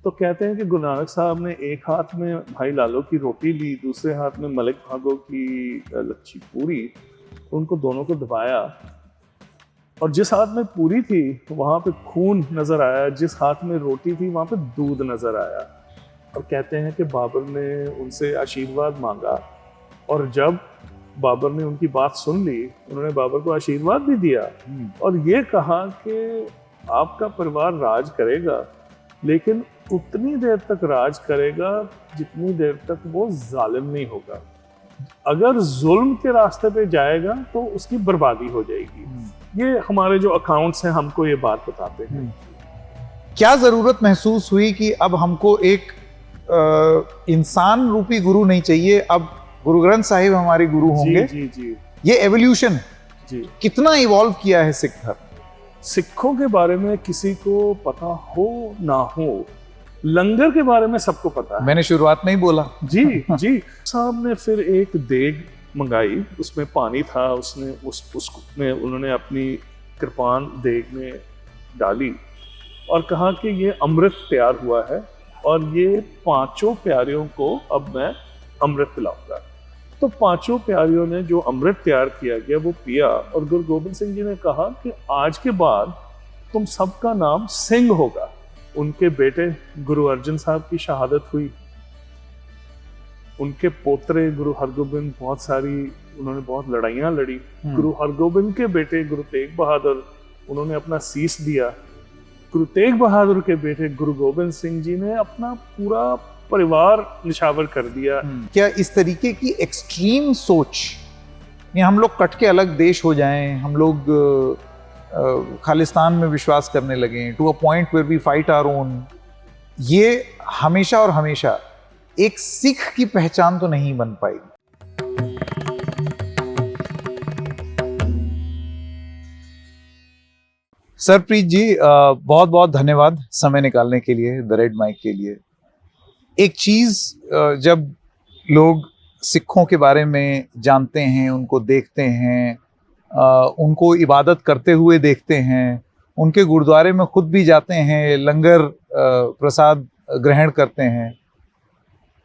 तो कहते हैं कि गुरु नानक साहब ने एक हाथ में भाई लालो की रोटी ली, दूसरे हाथ में मलिक भागो की लच्छी पूरी, उनको दोनों को दबाया और जिस हाथ में पूरी थी वहाँ पे खून नजर आया, जिस हाथ में रोटी थी वहाँ पे दूध नजर आया। और कहते हैं कि बाबर ने उनसे आशीर्वाद मांगा और जब बाबर ने उनकी बात सुन ली, उन्होंने बाबर को आशीर्वाद भी दिया और ये कहा कि आपका परिवार राज करेगा, लेकिन उतनी देर तक राज करेगा जितनी देर तक वो जालिम नहीं होगा। अगर जुल्म के रास्ते पे जाएगा तो उसकी बर्बादी हो जाएगी। ये हमारे जो अकाउंट्स हैं हमको ये बात बताते हैं। क्या जरूरत महसूस हुई कि अब हमको एक इंसान रूपी गुरु नहीं चाहिए, अब गुरु ग्रंथ साहिब हमारे गुरु होंगे? जी जी ये एवोल्यूशन जी कितना इवॉल्व किया है सिख धर्म? सिखों के बारे में किसी को पता हो ना हो, लंगर के बारे में सबको पता है। मैंने शुरुआत में ही बोला। जी जी। साहब ने फिर एक देग मंगाई, उसमें पानी था, उसने उसमें उन्होंने अपनी कृपान देग में डाली और कहा कि ये अमृत तैयार हुआ है और ये पांचों प्यारियों को अब मैं अमृत पिलाऊंगा। तो पांचों प्यारियों ने जो अमृत तैयार किया गया वो पिया और गुरु गोबिंद सिंह जी ने कहा कि आज के बाद तुम सबका नाम सिंह होगा। उनके बेटे गुरु अर्जन साहब की शहादत हुई, उनके पोतरे गुरु हरगोबिंद उन्होंने बहुत लड़ाइयां लड़ी। गुरु हरगोबिंद के बेटे गुरु तेग बहादुर, उन्होंने अपना शीश दिया। गुरु तेग बहादुर के बेटे गुरु गोबिंद सिंह जी ने अपना पूरा परिवार निछावर कर दिया। क्या इस तरीके की एक्सट्रीम सोच, या हम लोग कट के अलग देश हो जाएं, हम लोग खालिस्तान में विश्वास करने लगे to a point where we fight our own, ये हमेशा और हमेशा एक सिख की पहचान तो नहीं बन पाएगी। सरप्रीत जी, बहुत बहुत धन्यवाद समय निकालने के लिए, द रेड माइक के लिए। एक चीज जब लोग सिखों के बारे में जानते हैं, उनको देखते हैं, उनको इबादत करते हुए देखते हैं, उनके गुरुद्वारे में खुद भी जाते हैं, लंगर प्रसाद ग्रहण करते हैं,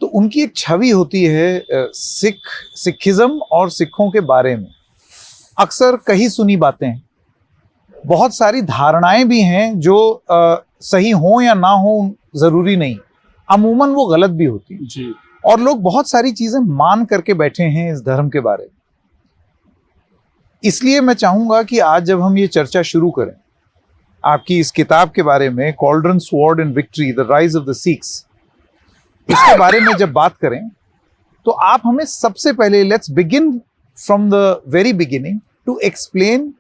तो उनकी एक छवि होती है सिखिज्म और सिखों के बारे में। अक्सर कही सुनी बातें हैं, बहुत सारी धारणाएं भी हैं जो सही हो या ना हो जरूरी नहीं, अमूमन वो गलत भी होती है जी। और लोग बहुत सारी चीजें मान करके बैठे हैं इस धर्म के बारे में। इसलिए मैं चाहूंगा कि आज जब हम ये चर्चा शुरू करें आपकी इस किताब के बारे में, cauldron sword and victory, the rise of the Sikhs, इसके बारे में जब बात करें तो आप हमें सबसे पहले let's begin from the very beginning to explain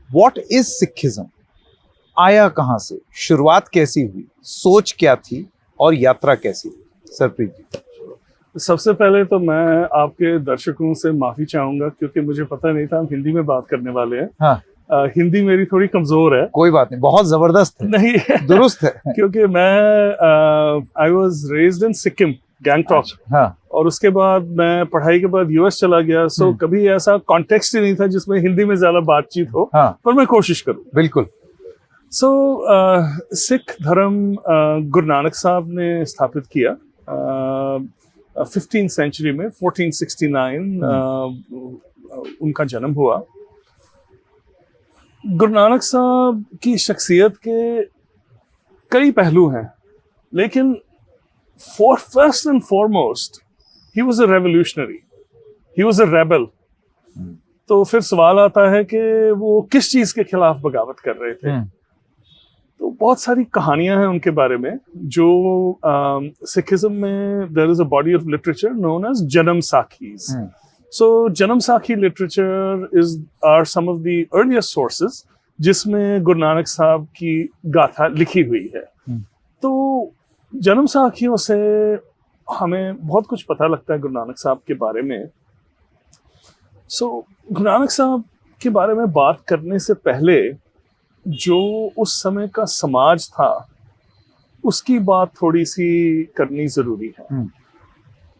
what is Sikhism. आया कहां से, शुरुआत कैसी हुई, सोच क्या थी और यात्रा कैसी हुई? सरप्रीत जी। सबसे पहले तो मैं आपके दर्शकों से माफी चाहूंगा क्योंकि मुझे पता नहीं था हम हिंदी में बात करने वाले हैं। हाँ, हिंदी मेरी थोड़ी कमजोर है। कोई बात नहीं, बहुत जबरदस्त है, नहीं दुरुस्त है। क्योंकि मैं I was raised in Sikkim, Gangtok. हाँ, और उसके बाद मैं पढ़ाई के बाद यूएस चला गया, सो कभी ऐसा कॉन्टेक्स्ट ही नहीं था जिसमें हिंदी में ज्यादा बातचीत हो। हाँ, पर मैं कोशिश करूँ। बिल्कुल। सो सिख धर्म गुरु नानक साहब ने स्थापित किया 15th सेंचुरी में, 1469 उनका जन्म हुआ। गुरु नानक साहब की शख्सियत के कई पहलू हैं, लेकिन first and foremost he was a revolutionary, he was a rebel. तो फिर सवाल आता है कि वो किस चीज के खिलाफ बगावत कर रहे थे। तो बहुत सारी कहानियां हैं उनके बारे में जो सिखिज्म में there is a body of literature known as Janam Sakhis. सो Janam Sakhi literature are some of the earliest sources जिसमें गुरु नानक साहब की गाथा लिखी हुई है। तो जन्म साखियों से हमें बहुत कुछ पता लगता है गुरु नानक साहब के बारे में। गुरु नानक साहब के बारे में बात करने से पहले जो उस समय का समाज था उसकी बात थोड़ी सी करनी जरूरी है।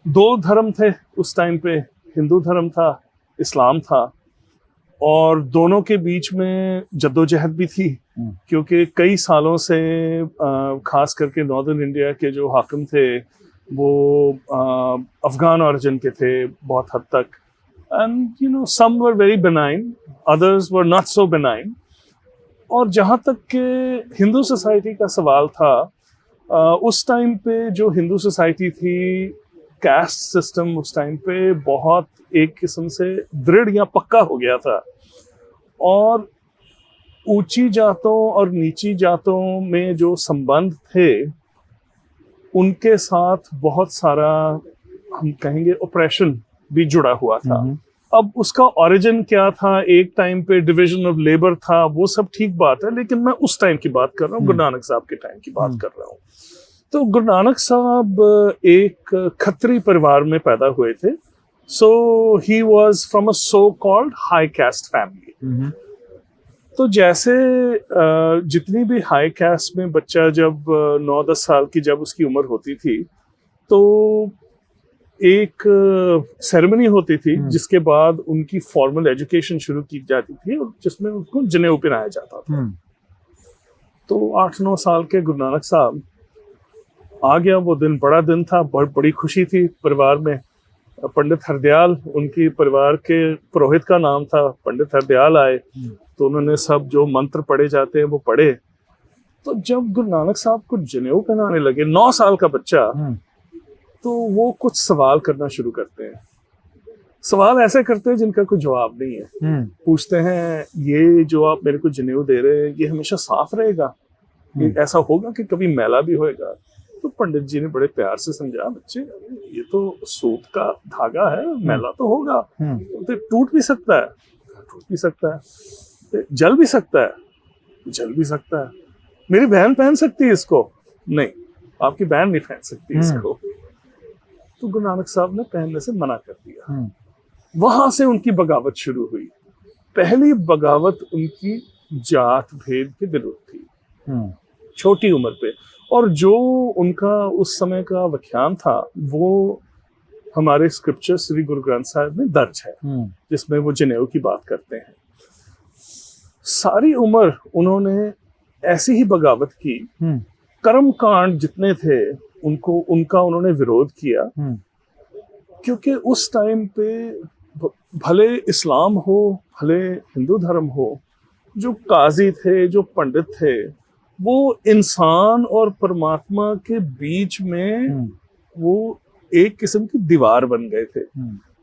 दो धर्म थे उस टाइम पे, हिंदू धर्म था, इस्लाम था, और दोनों के बीच में जद्दोजहद भी थी, क्योंकि कई सालों से खास करके नॉर्दर्न इंडिया के जो हाकिम थे वो अफगान ओरिजिन के थे बहुत हद तक, and you know some were very benign, others were not so benign. और जहाँ तक के हिंदू सोसाइटी का सवाल था, उस टाइम पे जो हिंदू सोसाइटी थी, कास्ट सिस्टम उस टाइम पे बहुत एक किस्म से दृढ़ या पक्का हो गया था, और ऊंची जातों और नीची जातों में जो संबंध थे उनके साथ बहुत सारा, हम कहेंगे, ऑपरेशन भी जुड़ा हुआ था। अब उसका ओरिजिन क्या था, एक टाइम पे डिवीजन ऑफ लेबर था, वो सब ठीक बात है, लेकिन मैं उस टाइम की बात कर रहा हूँ, गुरु नानक साहब के टाइम की बात कर रहा हूँ। तो गुरु नानक साहब एक खत्री परिवार में पैदा हुए थे, so he was from a so called high caste family. तो जैसे जितनी भी हाई कास्ट में बच्चा जब 9-10 साल की जब उसकी उम्र होती थी, तो एक सेरेमनी होती थी जिसके बाद उनकी फॉर्मल एजुकेशन शुरू की जाती थी, और जिसमें उनको जनेऊ पहनाया जाता था। तो 8-9 साल के गुरु नानक साहब आ गया वो दिन, बड़ा दिन था, बड़ी खुशी थी परिवार में। पंडित हरदयाल उनकी परिवार के पुरोहित का नाम था, पंडित हरदयाल आए, तो उन्होंने सब जो मंत्र पढ़े जाते हैं वो पढ़े। तो जब गुरु नानक साहब को जनेऊ पहनाने लगे, 9 साल का बच्चा, तो वो कुछ सवाल करना शुरू करते हैं। सवाल ऐसे करते हैं जिनका कोई जवाब नहीं है। पूछते हैं, ये जो आप मेरे को जनेऊ दे रहे हैं, ये हमेशा साफ रहेगा? ये ऐसा होगा कि कभी मैला भी होएगा? तो पंडित जी ने बड़े प्यार से समझा, बच्चे ये तो सूत का धागा है, मैला तो होगा, तो टूट भी सकता है, टूट भी सकता है, जल भी सकता है, जल भी सकता है, मेरी बहन पहन सकती है इसको? नहीं, आपकी बहन नहीं पहन सकती इसको। तो गुरु नानक साहब ने पहनने से मना कर दिया। वहां से उनकी बगावत शुरू हुई। पहली बगावत उनकी जात भेद के विरुद्ध थी, छोटी उम्र पे। और जो उनका उस समय का व्याख्यान था वो हमारे स्क्रिप्चर श्री गुरु ग्रंथ साहिब में दर्ज है, जिसमें वो जनेऊ की बात करते हैं। सारी उम्र उन्होंने ऐसी ही बगावत की। कर्म कांड जितने थे उनका उन्होंने विरोध किया, क्योंकि उस टाइम पे भले इस्लाम हो भले हिंदू धर्म हो, जो काजी थे, जो पंडित थे, वो इंसान और परमात्मा के बीच में वो एक किस्म की दीवार बन गए थे।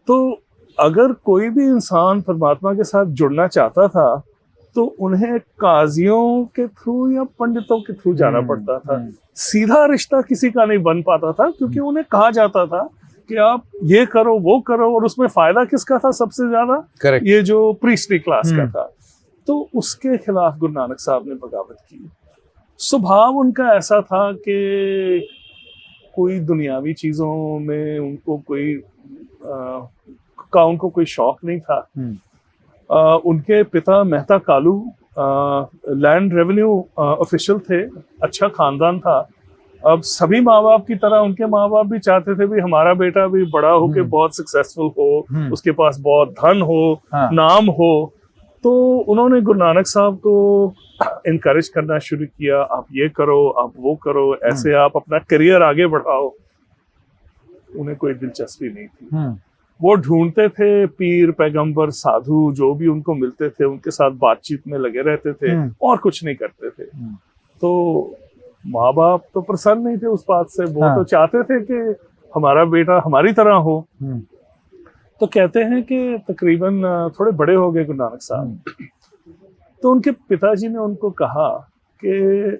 तो अगर कोई भी इंसान परमात्मा के साथ जुड़ना चाहता था तो उन्हें काजियों के थ्रू या पंडितों के थ्रू जाना पड़ता था। सीधा रिश्ता किसी का नहीं बन पाता था, क्योंकि उन्हें कहा जाता था कि आप ये करो वो करो, और उसमें फायदा किसका था सबसे ज्यादा? Correct. ये जो प्रीस्टली क्लास का था। तो उसके खिलाफ गुरु नानक साहब ने बगावत की। स्वभाव उनका ऐसा था कि कोई दुनियावी चीजों में उनको कोई शौक नहीं था। उनके पिता Mehta Kalu land revenue official थे, अच्छा खानदान था। अब सभी माँ बाप की तरह उनके माँ बाप भी चाहते थे भी हमारा बेटा भी बड़ा होके बहुत सक्सेसफुल हो, उसके पास बहुत धन हो, नाम हो। तो उन्होंने गुरु नानक साहब को इनकरेज करना शुरू किया, आप ये करो, आप वो करो, ऐसे आप अपना करियर आगे बढ़ाओ। उन्हें कोई दिलचस्पी नहीं थी। वो ढूंढते थे पीर पैगंबर साधु जो भी उनको मिलते थे, उनके साथ बातचीत में लगे रहते थे और कुछ नहीं करते थे। तो माँ बाप तो प्रसन्न नहीं थे उस बात से। वो तो चाहते थे कि हमारा बेटा हमारी तरह हो। तो कहते हैं कि तकरीबन थोड़े बड़े हो गए गुरु नानक साहब, तो उनके पिताजी ने उनको कहा कि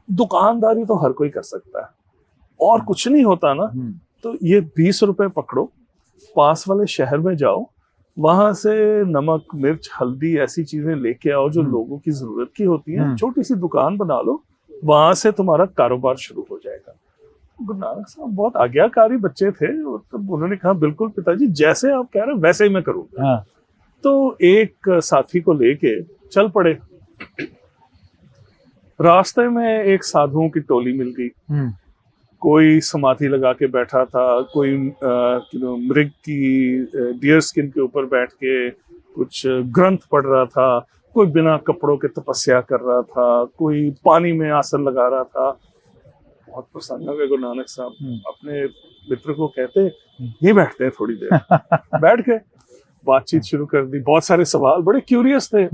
दुकानदारी तो हर कोई कर सकता है और कुछ नहीं होता ना, तो ये 20 रुपए पकड़ो, पास वाले शहर में जाओ, वहां से नमक मिर्च हल्दी ऐसी चीजें लेके आओ जो लोगों की जरूरत की होती हैं, छोटी सी दुकान बना लो, वहां से तुम्हारा कारोबार शुरू हो जाएगा। गुरु नानक साहब बहुत आज्ञाकारी बच्चे थे, तो उन्होंने कहा बिल्कुल पिताजी, जैसे आप कह रहे हैं वैसे ही मैं करूंगा। तो एक साथी को लेके चल पड़े। रास्ते में एक साधुओं की टोली मिल गई कोई समाधि लगा के बैठा था, कोई मृग की डियर स्किन के ऊपर बैठ के कुछ ग्रंथ पढ़ रहा था, कोई बिना कपड़ों के तपस्या कर रहा था, कोई पानी में आसन लगा रहा था। बहुत प्रसन्न हुए गुरु नानक साहब, अपने मित्र को कहते ये बैठते हैं थोड़ी देर। बैठ गए, बातचीत शुरू कर दी, बहुत सारे सवाल, बड़े क्यूरियस थे।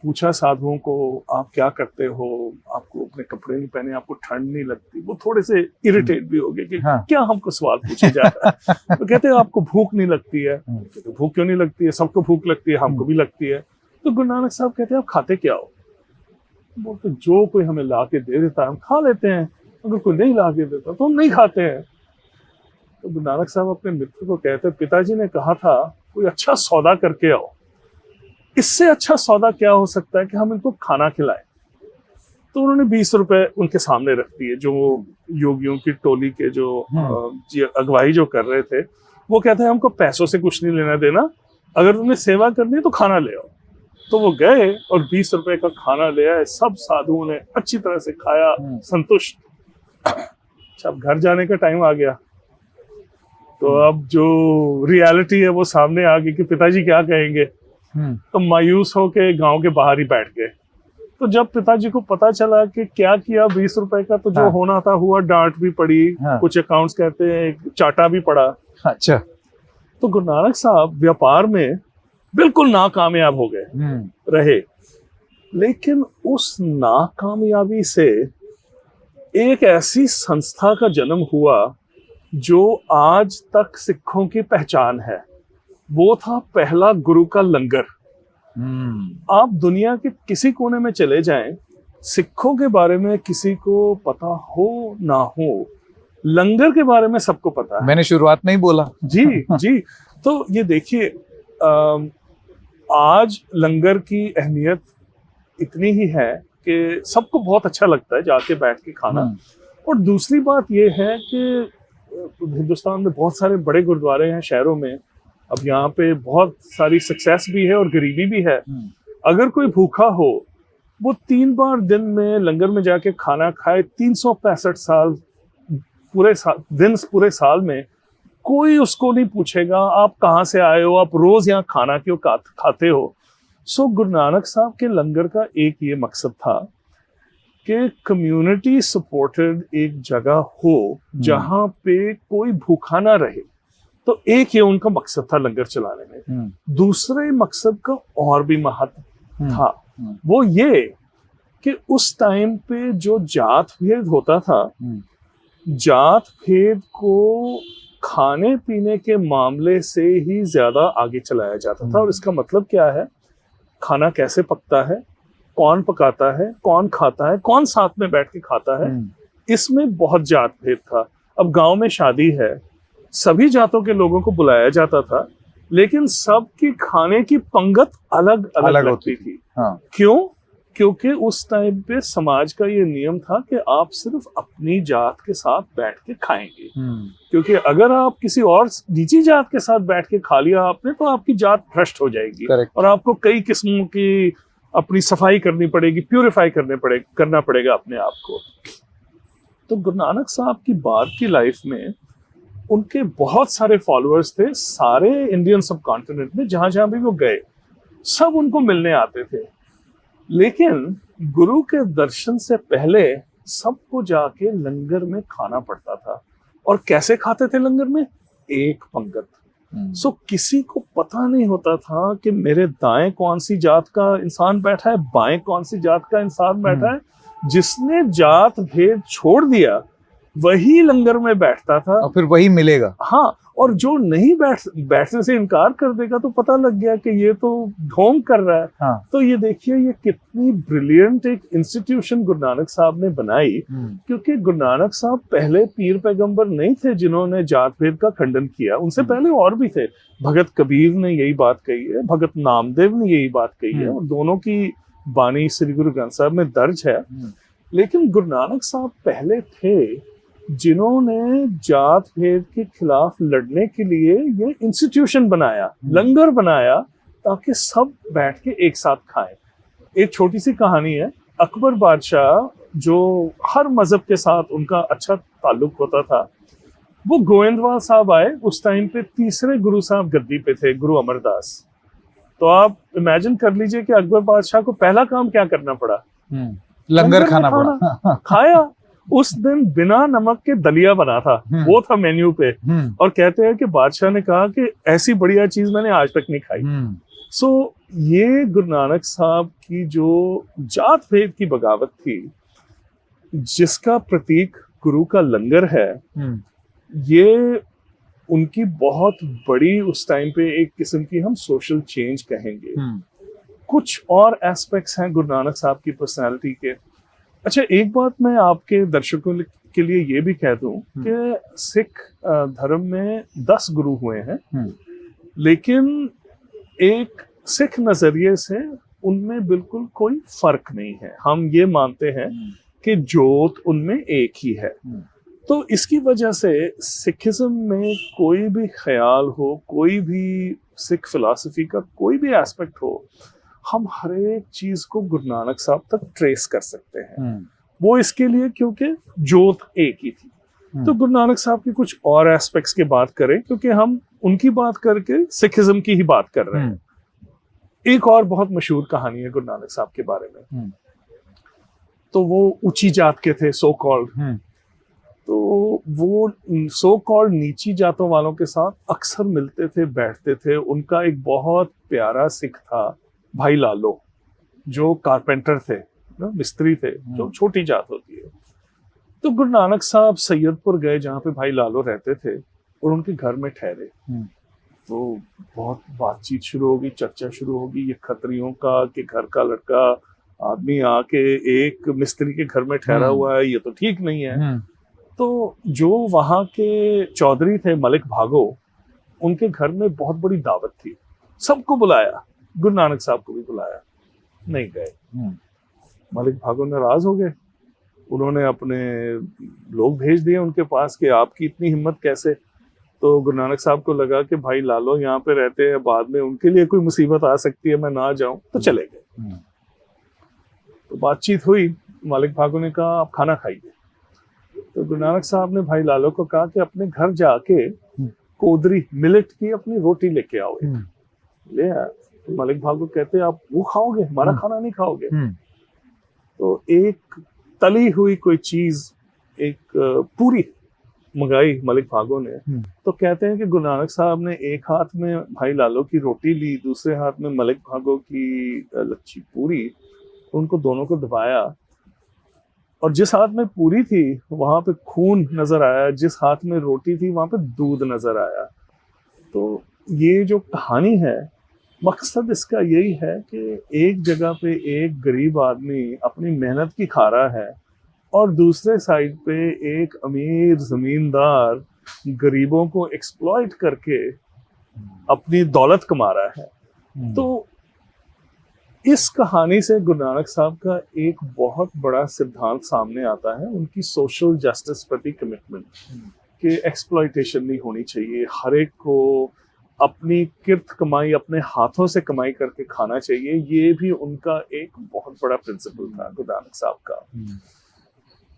पूछा साधुओं को, आप क्या करते हो, आपको अपने कपड़े नहीं पहने, आपको ठंड नहीं लगती? वो थोड़े से इरिटेट भी हो गए कि क्या हमको सवाल पूछे जा रहा है। तो कहते हैं आपको भूख नहीं लगती है? तो भूख क्यों नहीं लगती है, सबको भूख लगती है, हमको भी लगती है। तो गुरु नानक साहब कहते हैं आप खाते क्या हो? बोलते जो कोई हमें ला के दे देता है हम खा लेते हैं, अगर कोई नहीं ला के देता तो हम नहीं खाते हैं। तो गुरु नानक साहब अपने मित्र को कहते, पिताजी ने कहा था कोई अच्छा सौदा करके आओ, इससे अच्छा सौदा क्या हो सकता है कि हम इनको खाना खिलाएं। तो उन्होंने 20 रुपए उनके सामने रख दिए, जो योगियों की टोली के जो अगुवाई जो कर रहे थे। वो कहते हैं हमको पैसों से कुछ नहीं लेना देना, अगर तुम्हें सेवा करनी है तो खाना ले आओ। तो वो गए और 20 रुपए का खाना ले आए। सब साधुओं ने अच्छी तरह से खाया, संतुष्ट। अब घर जाने का टाइम आ गया, तो अब जो रियलिटी है वो सामने आ गई कि पिताजी क्या कहेंगे। तो मायूस होके गांव के बाहर ही बैठ गए। तो जब पिताजी को पता चला कि क्या किया 20 रुपए का, तो जो होना था हुआ, डांट भी पड़ी, कुछ अकाउंट्स कहते हैं चाटा भी पड़ा। अच्छा। तो गुरु नानक साहब व्यापार में बिल्कुल नाकामयाब हो गए रहे, लेकिन उस नाकामयाबी से एक ऐसी संस्था का जन्म हुआ जो आज तक सिखों की पहचान है। वो था पहला गुरु का लंगर। आप दुनिया के किसी कोने में चले जाएं, सिखों के बारे में किसी को पता हो ना हो, लंगर के बारे में सबको पता है। मैंने शुरुआत में ही बोला। जी जी। तो ये देखिए, आज लंगर की अहमियत इतनी ही है कि सबको बहुत अच्छा लगता है जाके बैठ के खाना। और दूसरी बात ये है कि हिंदुस्तान में बहुत सारे बड़े गुरुद्वारे हैं शहरों में। अब यहाँ पे बहुत सारी सक्सेस भी है और गरीबी भी है। अगर कोई भूखा हो, वो 3 बार दिन में लंगर में जाके खाना खाए, 365 साल पूरे साल में कोई उसको नहीं पूछेगा आप कहाँ से आए हो, आप रोज यहाँ खाना क्यों खाते हो। सो गुरु नानक साहब के लंगर का एक ये मकसद था कि कम्युनिटी सपोर्टेड एक जगह हो जहाँ पे कोई भूखा ना रहे। तो एक ये उनका मकसद था लंगर चलाने में। दूसरे मकसद का और भी महत्व था, वो ये कि उस टाइम पे जो जात भेद होता था, जात भेद को खाने पीने के मामले से ही ज्यादा आगे चलाया जाता था। और इसका मतलब क्या है, खाना कैसे पकता है, कौन पकाता है, कौन खाता है, कौन साथ में बैठ के खाता है, इसमें बहुत जात भेद था। अब गांव में शादी है, सभी जातों के लोगों को बुलाया जाता था, लेकिन सबकी खाने की पंगत अलग अलग होती थी। क्यों? क्योंकि उस टाइम पे समाज का ये नियम था कि आप सिर्फ अपनी जात के साथ बैठ के खाएंगे। क्योंकि अगर आप किसी और नीची जात के साथ बैठ के खा लिया आपने, तो आपकी जात भ्रष्ट हो जाएगी। और आपको कई किस्मों की अपनी सफाई करनी पड़ेगी, प्यूरिफाई करना पड़ेगा अपने आप को। तो गुरु नानक साहब की बाद की लाइफ में उनके बहुत सारे फॉलोअर्स थे। सारे इंडियन सब कॉन्टिनेंट में जहां जहां भी वो गए, सब उनको मिलने आते थे। लेकिन गुरु के दर्शन से पहले सबको जाके लंगर में खाना पड़ता था। और कैसे खाते थे लंगर में? एक पंगत। सो किसी को पता नहीं होता था कि मेरे दाएं कौन सी जात का इंसान बैठा है, बाएं कौन सी जात का इंसान बैठा है। जिसने जात भेद छोड़ दिया वही लंगर में बैठता था, और फिर वही मिलेगा। हाँ, और जो नहीं बैठने से इनकार कर देगा तो पता लग गया कि ये तो ढोंग कर रहा है। हाँ। तो ये देखिए, ये कितनी ब्रिलियंट एक इंस्टीट्यूशन गुरु नानक साहब ने बनाई। क्योंकि गुरु नानक साहब पहले पीर पैगंबर नहीं थे जिन्होंने जात भेद का खंडन किया। उनसे पहले और भी थे। भगत कबीर ने यही बात कही है, भगत नामदेव ने यही बात कही है, और दोनों की बानी श्री गुरु ग्रंथ साहब में दर्ज है। लेकिन गुरु नानक साहब पहले थे जिन्होंने जात भेद के खिलाफ लड़ने के लिए ये इंस्टीट्यूशन बनाया, लंगर बनाया, ताकि सब बैठ के एक साथ खाएं। एक छोटी सी कहानी है। अकबर बादशाह जो हर मजहब के साथ उनका अच्छा ताल्लुक होता था, वो गोविंदवाल साहब आए। उस टाइम पे तीसरे गुरु साहब गद्दी पे थे, गुरु अमरदास। तो आप इमेजिन कर लीजिए कि अकबर बादशाह को पहला काम क्या करना पड़ा, लंगर में खाना पड़ा। खाया। उस दिन बिना नमक के दलिया बना था, वो था मेन्यू पे। और कहते हैं कि बादशाह ने कहा कि ऐसी बढ़िया चीज मैंने आज तक नहीं खाई। सो ये गुरु नानक साहब की जो जात भेद की बगावत थी, जिसका प्रतीक गुरु का लंगर है, ये उनकी बहुत बड़ी उस टाइम पे एक किस्म की हम सोशल चेंज कहेंगे। कुछ और एस्पेक्ट्स हैं गुरु नानक साहब की पर्सनालिटी के। अच्छा, एक बात मैं आपके दर्शकों के लिए ये भी कह दूं कि सिख धर्म में 10 गुरु हुए हैं, लेकिन एक सिख नजरिए से उनमें बिल्कुल कोई फर्क नहीं है। हम ये मानते हैं कि जोत उनमें एक ही है। तो इसकी वजह से सिखिज्म में कोई भी ख्याल हो, कोई भी सिख फिलॉसफी का कोई भी एस्पेक्ट हो, हम हर एक चीज को गुरु नानक साहब तक ट्रेस कर सकते हैं। वो इसके लिए क्योंकि जोत एक ही थी। तो गुरु नानक साहब की कुछ और एस्पेक्ट्स की बात करें, क्योंकि हम उनकी बात करके सिखिज्म की ही बात कर रहे हैं। एक और बहुत मशहूर कहानी है गुरु नानक साहब के बारे में। तो वो ऊंची जात के थे, सो कॉल्ड। तो वो सो कॉल्ड नीची जातों वालों के साथ अक्सर मिलते थे, बैठते थे। उनका एक बहुत प्यारा सिख था, भाई लालो, जो कारपेंटर थे, मिस्त्री थे, जो छोटी जात होती है। तो गुरु नानक साहब सैयदपुर गए, जहाँ पे भाई लालो रहते थे, और उनके घर में ठहरे। तो बहुत बातचीत शुरू होगी, चर्चा शुरू होगी, ये खत्रियों का कि घर का लड़का आदमी आके एक मिस्त्री के घर में ठहरा हुआ है, ये तो ठीक नहीं है। तो जो वहाँ के चौधरी थे, मलिक भागो, उनके घर में बहुत बड़ी दावत थी। सबको बुलाया, गुरु नानक साहब को भी बुलाया, नहीं गए। मलिक भागो नाराज हो गए। उन्होंने अपने लोग भेज दिए उनके पास कि आपकी इतनी हिम्मत कैसे। तो गुरु नानक साहब को लगा कि भाई लालो यहाँ पे रहते हैं, बाद में उनके लिए कोई मुसीबत आ सकती है, मैं ना जाऊं, तो चले गए। तो बातचीत हुई, मालिक भागो ने कहा आप खाना खाइए। तो गुरु नानक साहब ने भाई लालो को कहा कि अपने घर जाके कोदरी, मिलेट की अपनी रोटी लेके आओ। ले आया। तो मालिक भागो कहते आप वो खाओगे, हमारा खाना नहीं खाओगे? तो एक तली हुई कोई चीज, एक पूरी मंगाई मलिक भागो ने। तो कहते हैं कि गुरु नानक साहब ने एक हाथ में भाई लालो की रोटी ली, दूसरे हाथ में मलिक भागो की लच्छी पूरी, उनको दोनों को दबाया, और जिस हाथ में पूरी थी वहां पे खून नजर आया, जिस हाथ में रोटी थी वहां पे दूध नजर आया। तो ये जो कहानी है, मकसद इसका यही है कि एक जगह पे एक गरीब आदमी अपनी मेहनत की खा रहा है, और दूसरे साइड पे एक अमीर जमींदार गरीबों को एक्सप्लॉइट करके अपनी दौलत कमा रहा है। तो इस कहानी से गुरु नानक साहब का एक बहुत बड़ा सिद्धांत सामने आता है, उनकी सोशल जस्टिस प्रति कमिटमेंट, कि एक्सप्लॉइटेशन नहीं होनी चाहिए, हर एक को अपनी किर्त कमाई अपने हाथों से कमाई करके खाना चाहिए। ये भी उनका एक बहुत बड़ा प्रिंसिपल था गुरु नानक साहब का।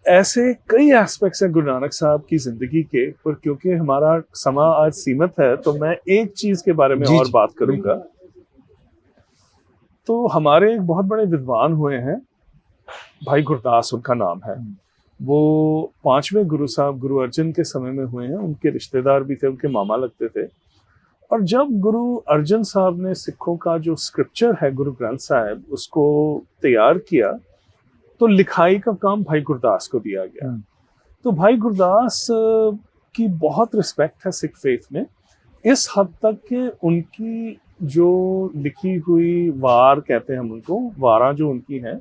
ऐसे कई एस्पेक्ट्स हैं गुरु नानक साहब की जिंदगी के, पर क्योंकि हमारा समय आज सीमित है, तो मैं एक चीज के बारे में और बात करूंगा। तो हमारे एक बहुत बड़े विद्वान हुए हैं, भाई गुरदास उनका नाम है। वो 5वें गुरु साहब गुरु अर्जन के समय में हुए हैं, उनके रिश्तेदार भी थे, उनके मामा लगते थे। और जब गुरु अर्जन साहब ने सिखों का जो स्क्रिप्चर है गुरु ग्रंथ साहिब, उसको तैयार किया, तो लिखाई का काम भाई गुरदास को दिया गया। तो भाई गुरदास की बहुत रिस्पेक्ट है सिख फेथ में, इस हद तक कि उनकी जो लिखी हुई वार कहते हैं हम उनको, वारा जो उनकी हैं,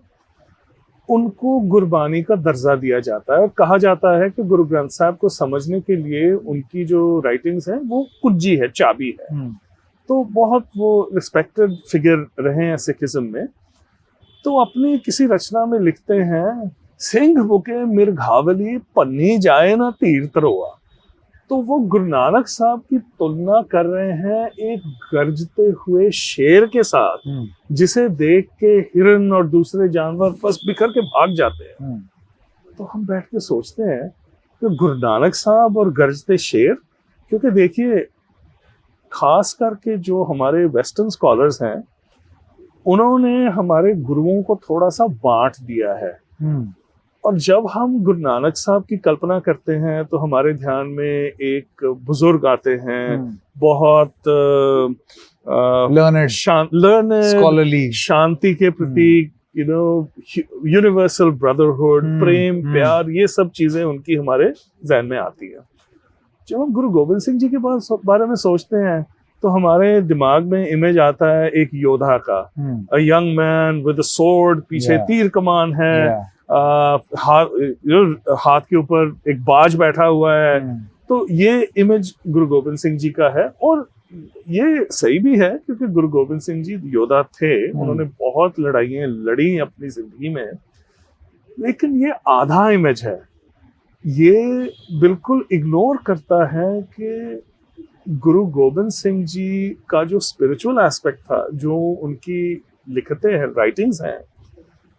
उनको गुरबानी का दर्जा दिया जाता है। और कहा जाता है कि गुरु ग्रंथ साहब को समझने के लिए उनकी जो राइटिंग्स हैं वो कुंजी है, चाबी है। तो बहुत वो रिस्पेक्टेड फिगर रहे हैं सिखिज्म में। तो अपनी किसी रचना में लिखते हैं, सिंह बुके मिर्घावली पन्नी जाए ना तीर तरोआ। तो वो गुरु नानक साहब की तुलना कर रहे हैं एक गरजते हुए शेर के साथ, जिसे देख के हिरन और दूसरे जानवर बस बिखर के भाग जाते हैं। तो हम बैठ के सोचते हैं कि गुरु नानक साहब और गरजते शेर, क्योंकि देखिए खास करके जो हमारे वेस्टर्न स्कॉलर्स हैं उन्होंने हमारे गुरुओं को थोड़ा सा बांट दिया है। और जब हम गुरु नानक साहब की कल्पना करते हैं तो हमारे ध्यान में एक बुजुर्ग आते हैं, बहुत लर्नड, स्कॉलरली, शांति के प्रतीक, यू नो, यूनिवर्सल ब्रदरहुड, प्रेम, प्यार, ये सब चीजें उनकी हमारे ज़हन में आती है। जब हम गुरु गोविंद सिंह जी के बारे में सोचते हैं तो हमारे दिमाग में इमेज आता है एक योद्धा का, a young man with a sword, पीछे तीर कमान है, हाथ के ऊपर एक बाज बैठा हुआ है। तो ये इमेज गुरु गोविंद सिंह जी का है, और ये सही भी है क्योंकि गुरु गोविंद सिंह जी योद्धा थे, उन्होंने बहुत लड़ाइयाँ लड़ी अपनी जिंदगी में। लेकिन ये आधा इमेज है, ये बिल्कुल इग्नोर करता है कि गुरु गोविंद सिंह जी का जो स्पिरिचुअल एस्पेक्ट था, जो उनकी लिखते हैं, राइटिंग्स हैं,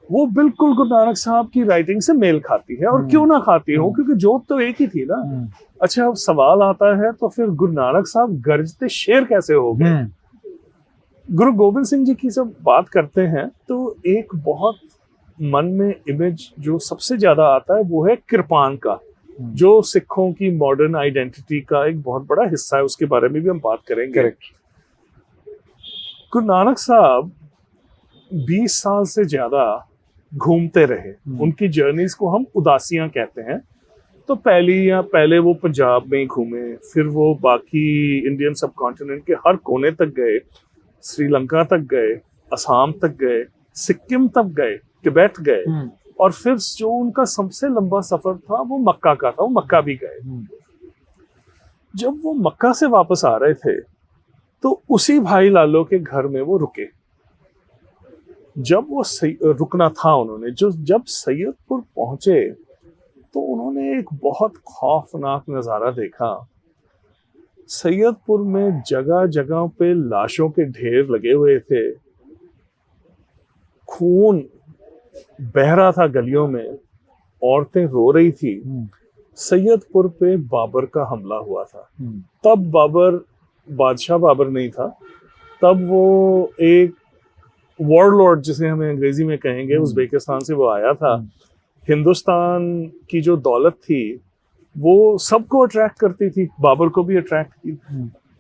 वो बिल्कुल गुरु नानक साहब की राइटिंग से मेल खाती है। और क्यों ना खाती हो, क्योंकि जोत तो एक ही थी ना। अच्छा, अब सवाल आता है तो फिर गुरु नानक साहब गरजते शेर कैसे हो गए? गुरु गोविंद सिंह जी की जब बात करते हैं तो एक बहुत मन में इमेज जो सबसे ज्यादा आता है वो है कृपान का, जो सिखों की मॉडर्न आइडेंटिटी का एक बहुत बड़ा हिस्सा है। उसके बारे में भी हम बात करेंगे। गुरु नानक साहब 20 साल से ज्यादा घूमते रहे। उनकी जर्नीज को हम उदासियां कहते हैं। तो पहले वो पंजाब में ही घूमे, फिर वो बाकी इंडियन सब कॉन्टिनेंट के हर कोने तक गए, श्रीलंका तक गए, असम तक गए, सिक्किम तक गए, तिब्बत गए, और फिर जो उनका सबसे लंबा सफर था वो मक्का का था, वो मक्का भी गए। जब वो मक्का से वापस आ रहे थे तो उसी भाई लालो के घर में वो रुके। जब वो रुकना था उन्होंने, जब सैयदपुर पहुंचे तो उन्होंने एक बहुत खौफनाक नजारा देखा। सैयदपुर में जगह जगह पे लाशों के ढेर लगे हुए थे, खून बह रहा था गलियों में, औरतें रो रही थी। सैयदपुर पे बाबर का हमला हुआ था। तब बाबर बादशाह बाबर नहीं था, तब वो एक वॉरलॉर्ड, जिसे हमें अंग्रेजी में कहेंगे, उज़्बेकिस्तान से वो आया था। हिंदुस्तान की जो दौलत थी वो सबको अट्रैक्ट करती थी, बाबर को भी अट्रैक्ट की।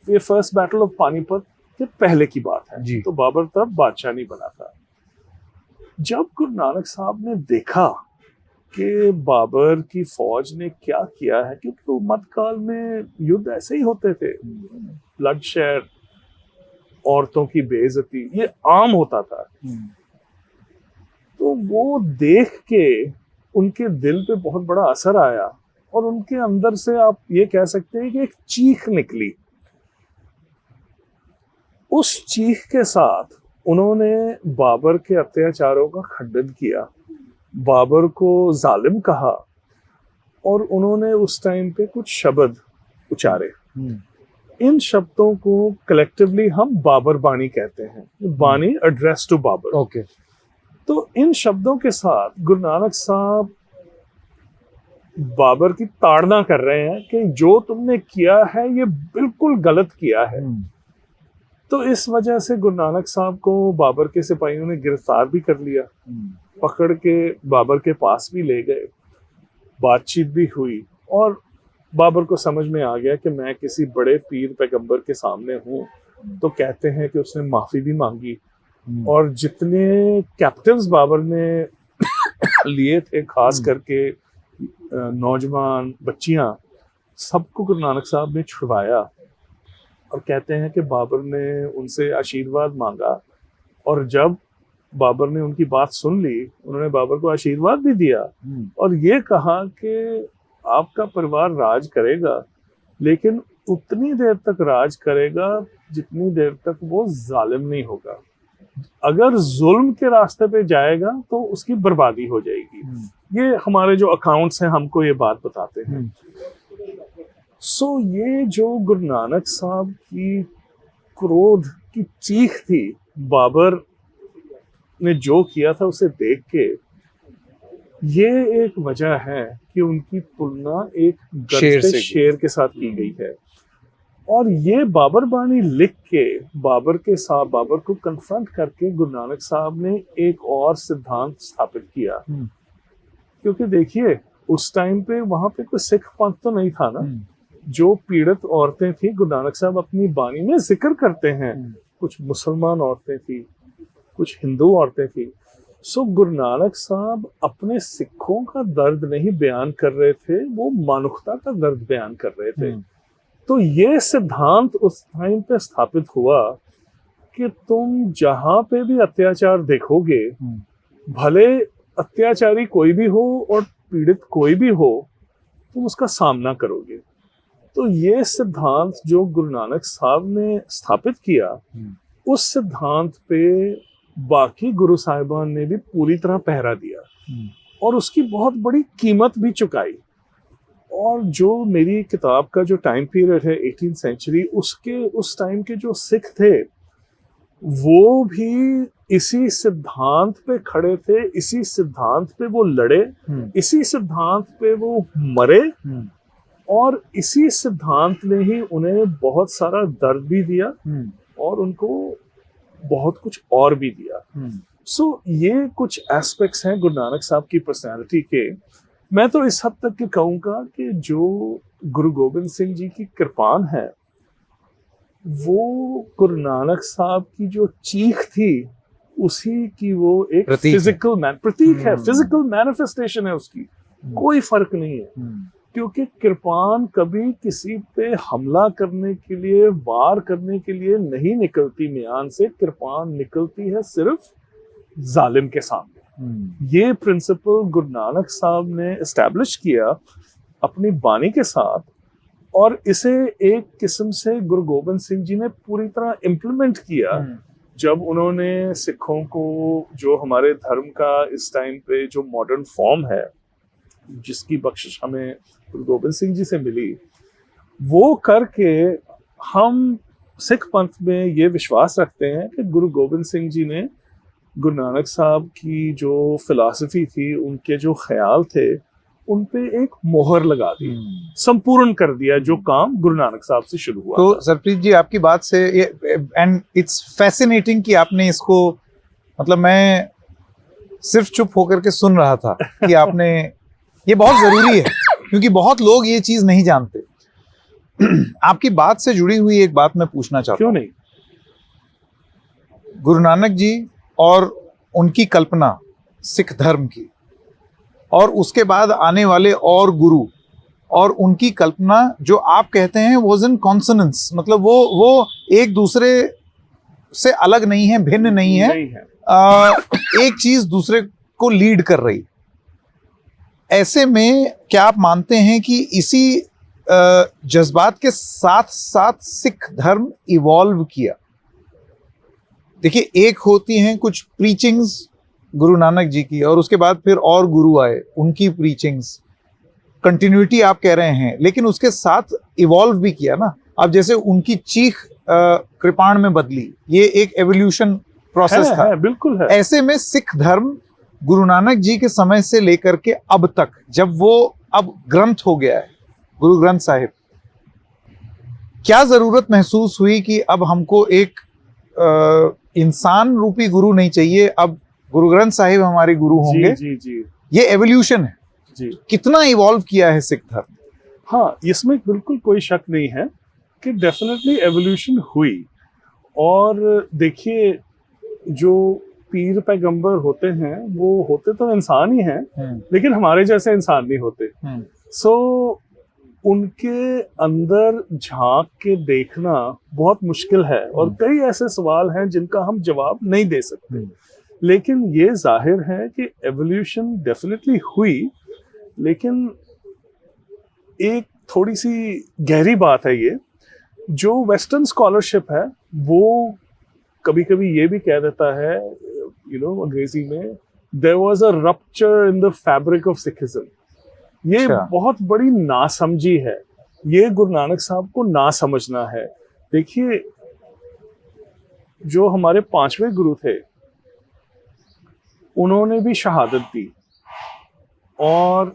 ये फर्स्ट बैटल ऑफ पानीपत के पहले की बात है, तो बाबर तब बादशाह नहीं बना था। जब गुरु नानक साहब ने देखा कि बाबर की फौज ने क्या किया है, क्योंकि मध्यकाल में युद्ध ऐसे ही होते थे, ब्लडशेड, औरतों की बेइज्जती, ये आम होता था। तो वो देख के उनके दिल पे बहुत बड़ा असर आया, और उनके अंदर से आप ये कह सकते हैं कि एक चीख निकली। उस चीख के साथ उन्होंने बाबर के अत्याचारों का खंडन किया, बाबर को जालिम कहा, और उन्होंने उस टाइम पे कुछ शब्द उचारे। इन शब्दों को कलेक्टिवली हम बाबर बानी कहते हैं, बानी एड्रेस टू बाबर। तो इन शब्दों के साथ गुरु नानक साहब बाबर की ताड़ना कर रहे हैं कि जो तुमने किया है ये बिल्कुल गलत किया है। तो इस वजह से गुरु नानक साहब को बाबर के सिपाहियों ने गिरफ्तार भी कर लिया, पकड़ के बाबर के पास भी ले गए, बातचीत भी हुई, और बाबर को समझ में आ गया कि मैं किसी बड़े पीर पैगंबर के सामने हूँ। तो कहते हैं कि उसने माफी भी मांगी, और जितने कैप्टिव्स बाबर ने लिए थे, खास करके नौजवान बच्चियां, सबको गुरु नानक साहब ने छुड़वाया। और कहते हैं कि बाबर ने उनसे आशीर्वाद मांगा, और जब बाबर ने उनकी बात सुन ली, उन्होंने बाबर को आशीर्वाद भी दिया और ये कहा कि आपका परिवार राज करेगा, लेकिन उतनी देर तक राज करेगा जितनी देर तक वो जालिम नहीं होगा। अगर जुल्म के रास्ते पे जाएगा तो उसकी बर्बादी हो जाएगी। ये हमारे जो अकाउंट्स हैं हमको ये बात बताते हैं। सो ये जो गुरु नानक साहब की क्रोध की चीख थी, बाबर ने जो किया था उसे देख के, ये एक वजह है कि उनकी तुलना एक शेर गदहे से शेर के साथ की गई है। और ये बाबर बानी लिख के बाबर को कन्फ्रंट करके गुरु नानक साहब ने एक और सिद्धांत स्थापित किया। क्योंकि देखिए उस टाइम पे वहां पे कोई सिख पंथ तो नहीं था ना। जो पीड़ित औरतें थी गुरु नानक साहब अपनी बानी में जिक्र करते हैं। कुछ मुसलमान औरतें थी, कुछ हिंदू औरतें थी। सो गुरु नानक साहब अपने सिखों का दर्द नहीं बयान कर रहे थे, वो मानुखता का दर्द बयान कर रहे थे। तो ये सिद्धांत उस टाइम पे स्थापित हुआ कि तुम जहां पे भी अत्याचार देखोगे, भले अत्याचारी कोई भी हो और पीड़ित कोई भी हो, तुम उसका सामना करोगे। तो ये सिद्धांत जो गुरु नानक साहब ने स्थापित किया, उस सिद्धांत पे बाकी गुरु साहिबान ने भी पूरी तरह पहरा दिया और उसकी बहुत बड़ी कीमत भी चुकाई। और जो मेरी किताब का जो टाइम पीरियड है 18th सेंचुरी, उसके उस टाइम के जो सिख थे वो भी इसी सिद्धांत पे खड़े थे, इसी सिद्धांत पे वो लड़े, इसी सिद्धांत पे वो मरे और इसी सिद्धांत ने ही उन्हें बहुत सारा दर्द भी दिया और उनको बहुत कुछ और भी दिया। सो ये कुछ एस्पेक्ट्स हैं गुरु नानक साहब की पर्सनालिटी के। मैं तो इस हद तक के कहूँगा कि जो गुरु गोबिंद सिंह जी की कृपान है, वो गुरु नानक साहब की जो चीख थी उसी की वो एक फिजिकल प्रतीक है, फिजिकल मैनिफेस्टेशन है उसकी। कोई फर्क नहीं है, क्योंकि कृपान कभी किसी पे हमला करने के लिए, वार करने के लिए नहीं निकलती म्यान से। कृपान निकलती है सिर्फ जालिम के सामने। ये प्रिंसिपल गुरु नानक साहब ने एस्टैब्लिश किया अपनी बानी के साथ और इसे एक किस्म से गुरु गोबिंद सिंह जी ने पूरी तरह इम्प्लीमेंट किया जब उन्होंने सिखों को, जो हमारे धर्म का इस टाइम पे जो मॉडर्न फॉर्म है, जिसकी बख्शिश हमें गुरु गोबिंद सिंह जी से मिली, वो करके हम सिख पंथ में ये विश्वास रखते हैं कि गुरु गोबिंद सिंह जी ने गुरु नानक साहब की जो फिलॉसफी थी, उनके जो ख्याल थे, उन पे एक मोहर लगा दी, संपूर्ण कर दिया जो काम गुरु नानक साहब से शुरू हुआ। तो सरप्रीत जी, आपकी बात से ये, एंड इट्स फैसिनेटिंग कि आपने इसको, मतलब मैं सिर्फ चुप होकर के सुन रहा था कि आपने, ये बहुत जरूरी है क्योंकि बहुत लोग ये चीज नहीं जानते। आपकी बात से जुड़ी हुई एक बात मैं पूछना चाहता हूँ। क्यों नहीं? गुरु नानक जी और उनकी कल्पना सिख धर्म की, और उसके बाद आने वाले और गुरु और उनकी कल्पना जो आप कहते हैं वॉज इन कॉन्सोनेंस, मतलब वो एक दूसरे से अलग नहीं है, भिन्न नहीं है, एक चीज दूसरे को लीड कर रही। ऐसे में क्या आप मानते हैं कि इसी जज्बात के साथ साथ सिख धर्म इवॉल्व किया? देखिए, एक होती हैं कुछ प्रीचिंग्स गुरु नानक जी की, और उसके बाद फिर और गुरु आए, उनकी प्रीचिंग्स, कंटिन्यूटी आप कह रहे हैं, लेकिन उसके साथ इवॉल्व भी किया ना। अब जैसे उनकी चीख कृपाण में बदली, ये एक एवोल्यूशन प्रोसेस था। बिल्कुल है। ऐसे में सिख धर्म गुरु नानक जी के समय से लेकर के अब तक, जब वो अब ग्रंथ हो गया है, गुरु ग्रंथ साहिब, क्या जरूरत महसूस हुई कि अब हमको एक इंसान रूपी गुरु नहीं चाहिए, अब गुरु ग्रंथ साहिब हमारे गुरु होंगे? जी। ये एवोल्यूशन है जी। कितना इवॉल्व किया है सिख धर्म? हाँ, इसमें बिल्कुल कोई शक नहीं है कि डेफिनेटली एवोल्यूशन हुई। और देखिए, जो पीर पैगंबर होते हैं वो होते तो इंसान ही हैं, लेकिन हमारे जैसे इंसान नहीं होते। सो उनके अंदर झांक के देखना बहुत मुश्किल है और कई ऐसे सवाल हैं जिनका हम जवाब नहीं दे सकते। लेकिन ये जाहिर है कि एवोल्यूशन डेफिनेटली हुई, लेकिन एक थोड़ी सी गहरी बात है ये, जो वेस्टर्न स्कॉलरशिप है वो कभी कभी ये भी कह देता है, अंग्रेजी में, there was a rupture in the fabric of Sikhism. ये बहुत बड़ी नासमझी है, ये गुरु नानक साहब को ना समझना है। देखिए, जो हमारे 5वें गुरु थे, उन्होंने भी शहादत दी, और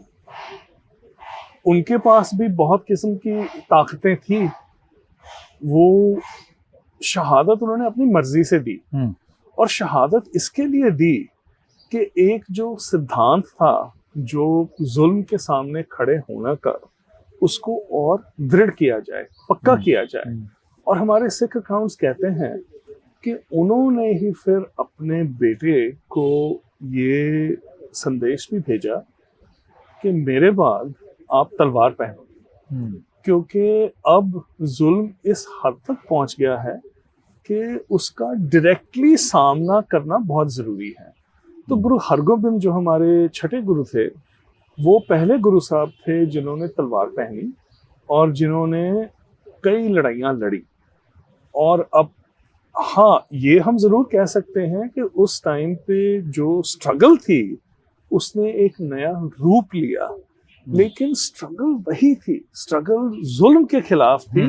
उनके पास भी बहुत किस्म की ताकतें थी। वो शहादत उन्होंने अपनी मर्जी से दी, और शहादत इसके लिए दी कि एक जो सिद्धांत था, जो जुल्म के सामने खड़े होने का, उसको और दृढ़ किया जाए, पक्का किया जाए। और हमारे सिख अकाउंट्स कहते हैं कि उन्होंने ही फिर अपने बेटे को ये संदेश भी भेजा कि मेरे बाद आप तलवार पहनो, क्योंकि अब जुल्म इस हद तक पहुंच गया है कि उसका डायरेक्टली सामना करना बहुत जरूरी है। तो गुरु हरगोबिंद जो हमारे छठे गुरु थे, वो पहले गुरु साहब थे जिन्होंने तलवार पहनी और जिन्होंने कई लड़ाइयाँ लड़ी। और अब हाँ, ये हम जरूर कह सकते हैं कि उस टाइम पे जो स्ट्रगल थी उसने एक नया रूप लिया, लेकिन स्ट्रगल वही थी, स्ट्रगल जुल्म के खिलाफ थी।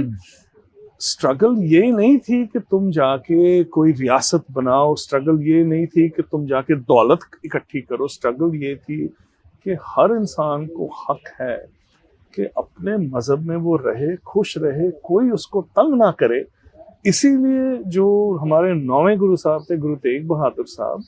स्ट्रगल ये नहीं थी कि तुम जाके कोई रियासत बनाओ, स्ट्रगल ये नहीं थी कि तुम जाके दौलत इकट्ठी करो, स्ट्रगल ये थी कि हर इंसान को हक है कि अपने मजहब में वो रहे, खुश रहे, कोई उसको तंग ना करे। इसीलिए जो हमारे 9वें गुरु साहब थे, गुरु तेग बहादुर साहब,